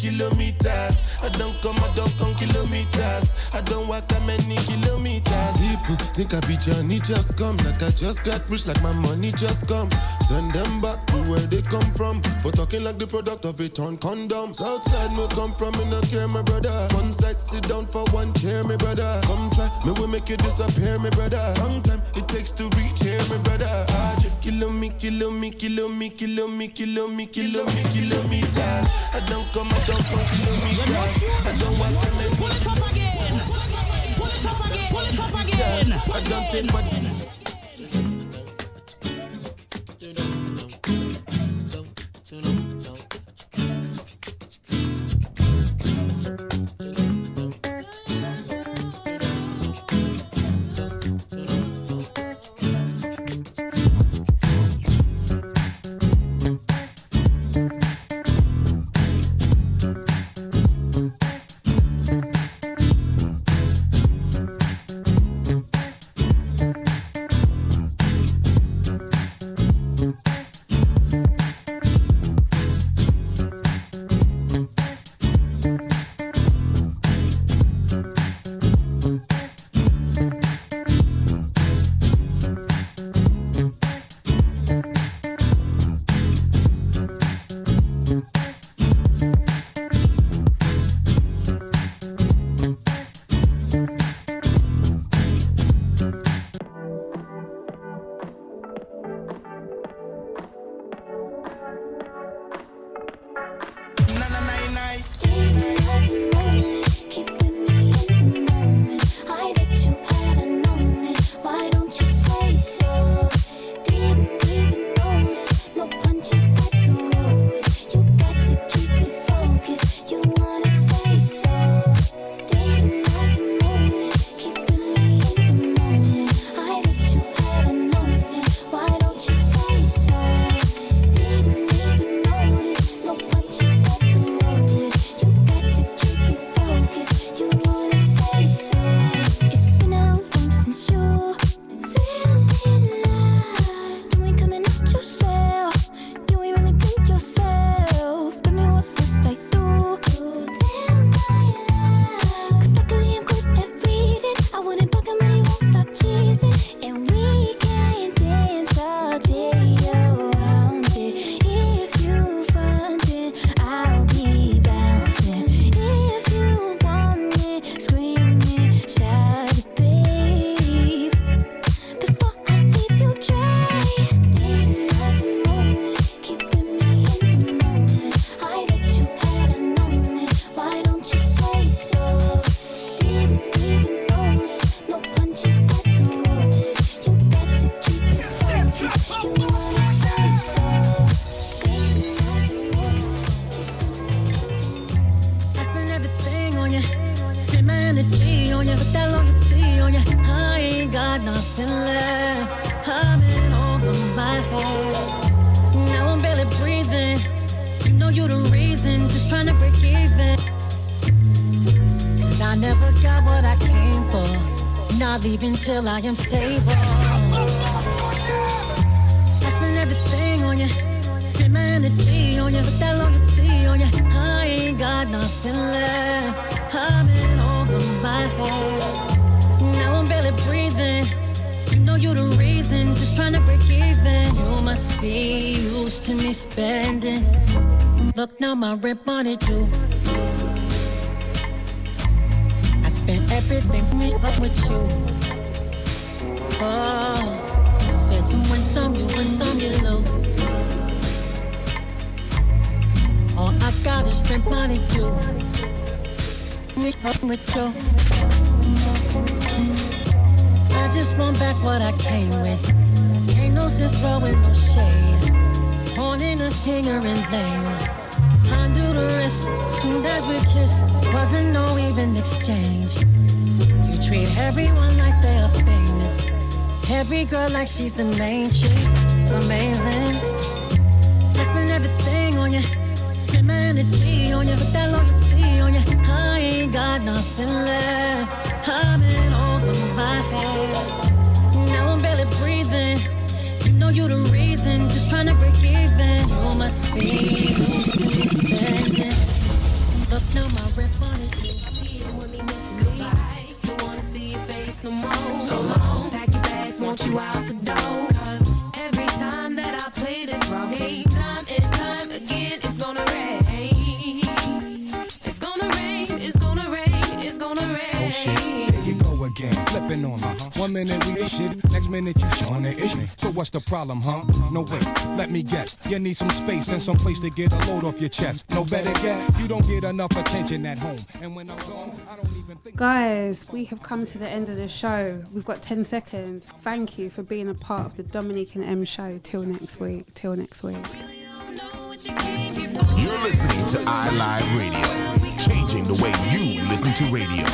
Kilometers. I don't come kilometers. I don't walk that many kilometers. People think I be Johnny, just come. Like I just got rich, like my money just come. Send them back to where they come from. For talking like the product of a torn condom. Southside no come from, me no care, my brother. One side, sit down for one chair, my brother. Come try, me will make you disappear, my brother. Long time it takes to reach here, my brother. Kilometers. I don't come kilometers. I don't walk that many. Pull it up again. Pull it up again. I don't take for you the reason, just trying to break even. Cause I never got what I came for. Not leaving till I am stable. I spend everything on you. Spend my energy on you. Put that loyalty on you. I ain't got nothing left. I'm in over my head. Now I'm barely breathing. You know you the reason, just trying to break even. You must be used to me spending. Look now my rent money due. I spent everything for me up with you. Oh, you said you win some, you lose. All I got is rent money due. Me up with you. I just want back what I came with. Ain't no sense throwing no shade. Pointing a finger and blame. Undo the rest. Soon as we kiss, wasn't no even exchange. You treat everyone like they are famous. Every girl like she's the main chick. Amazing. I spend everything on you. Spend my energy on you. Put that loyalty on you. I ain't got nothing left. I'm in over my head. Now I'm barely breathing. You know you the reason, just trying to break even. You must be used to me spending. Look now my rep on it. You wanna see your face no more. So long. Pack your bags, want you out the door. Cause every time that I play this wrong game, time and time again, it's gonna rain. It's gonna rain, it's gonna rain, it's gonna rain. Oh shit, there you go again, flipping on me. 1 minute we shit, next minute you showing the issue. So what's the problem, huh? No wait, let me guess. You need some space and some place to get a load off your chest. No better get, you don't get enough attention at home. And when I'm gone, I don't even think. Guys, we have come to the end of the show. We've got 10 seconds. Thank you for being a part of the Dominican Emz Show. Till next week. You're listening to iLive Radio, changing the way you listen to radio.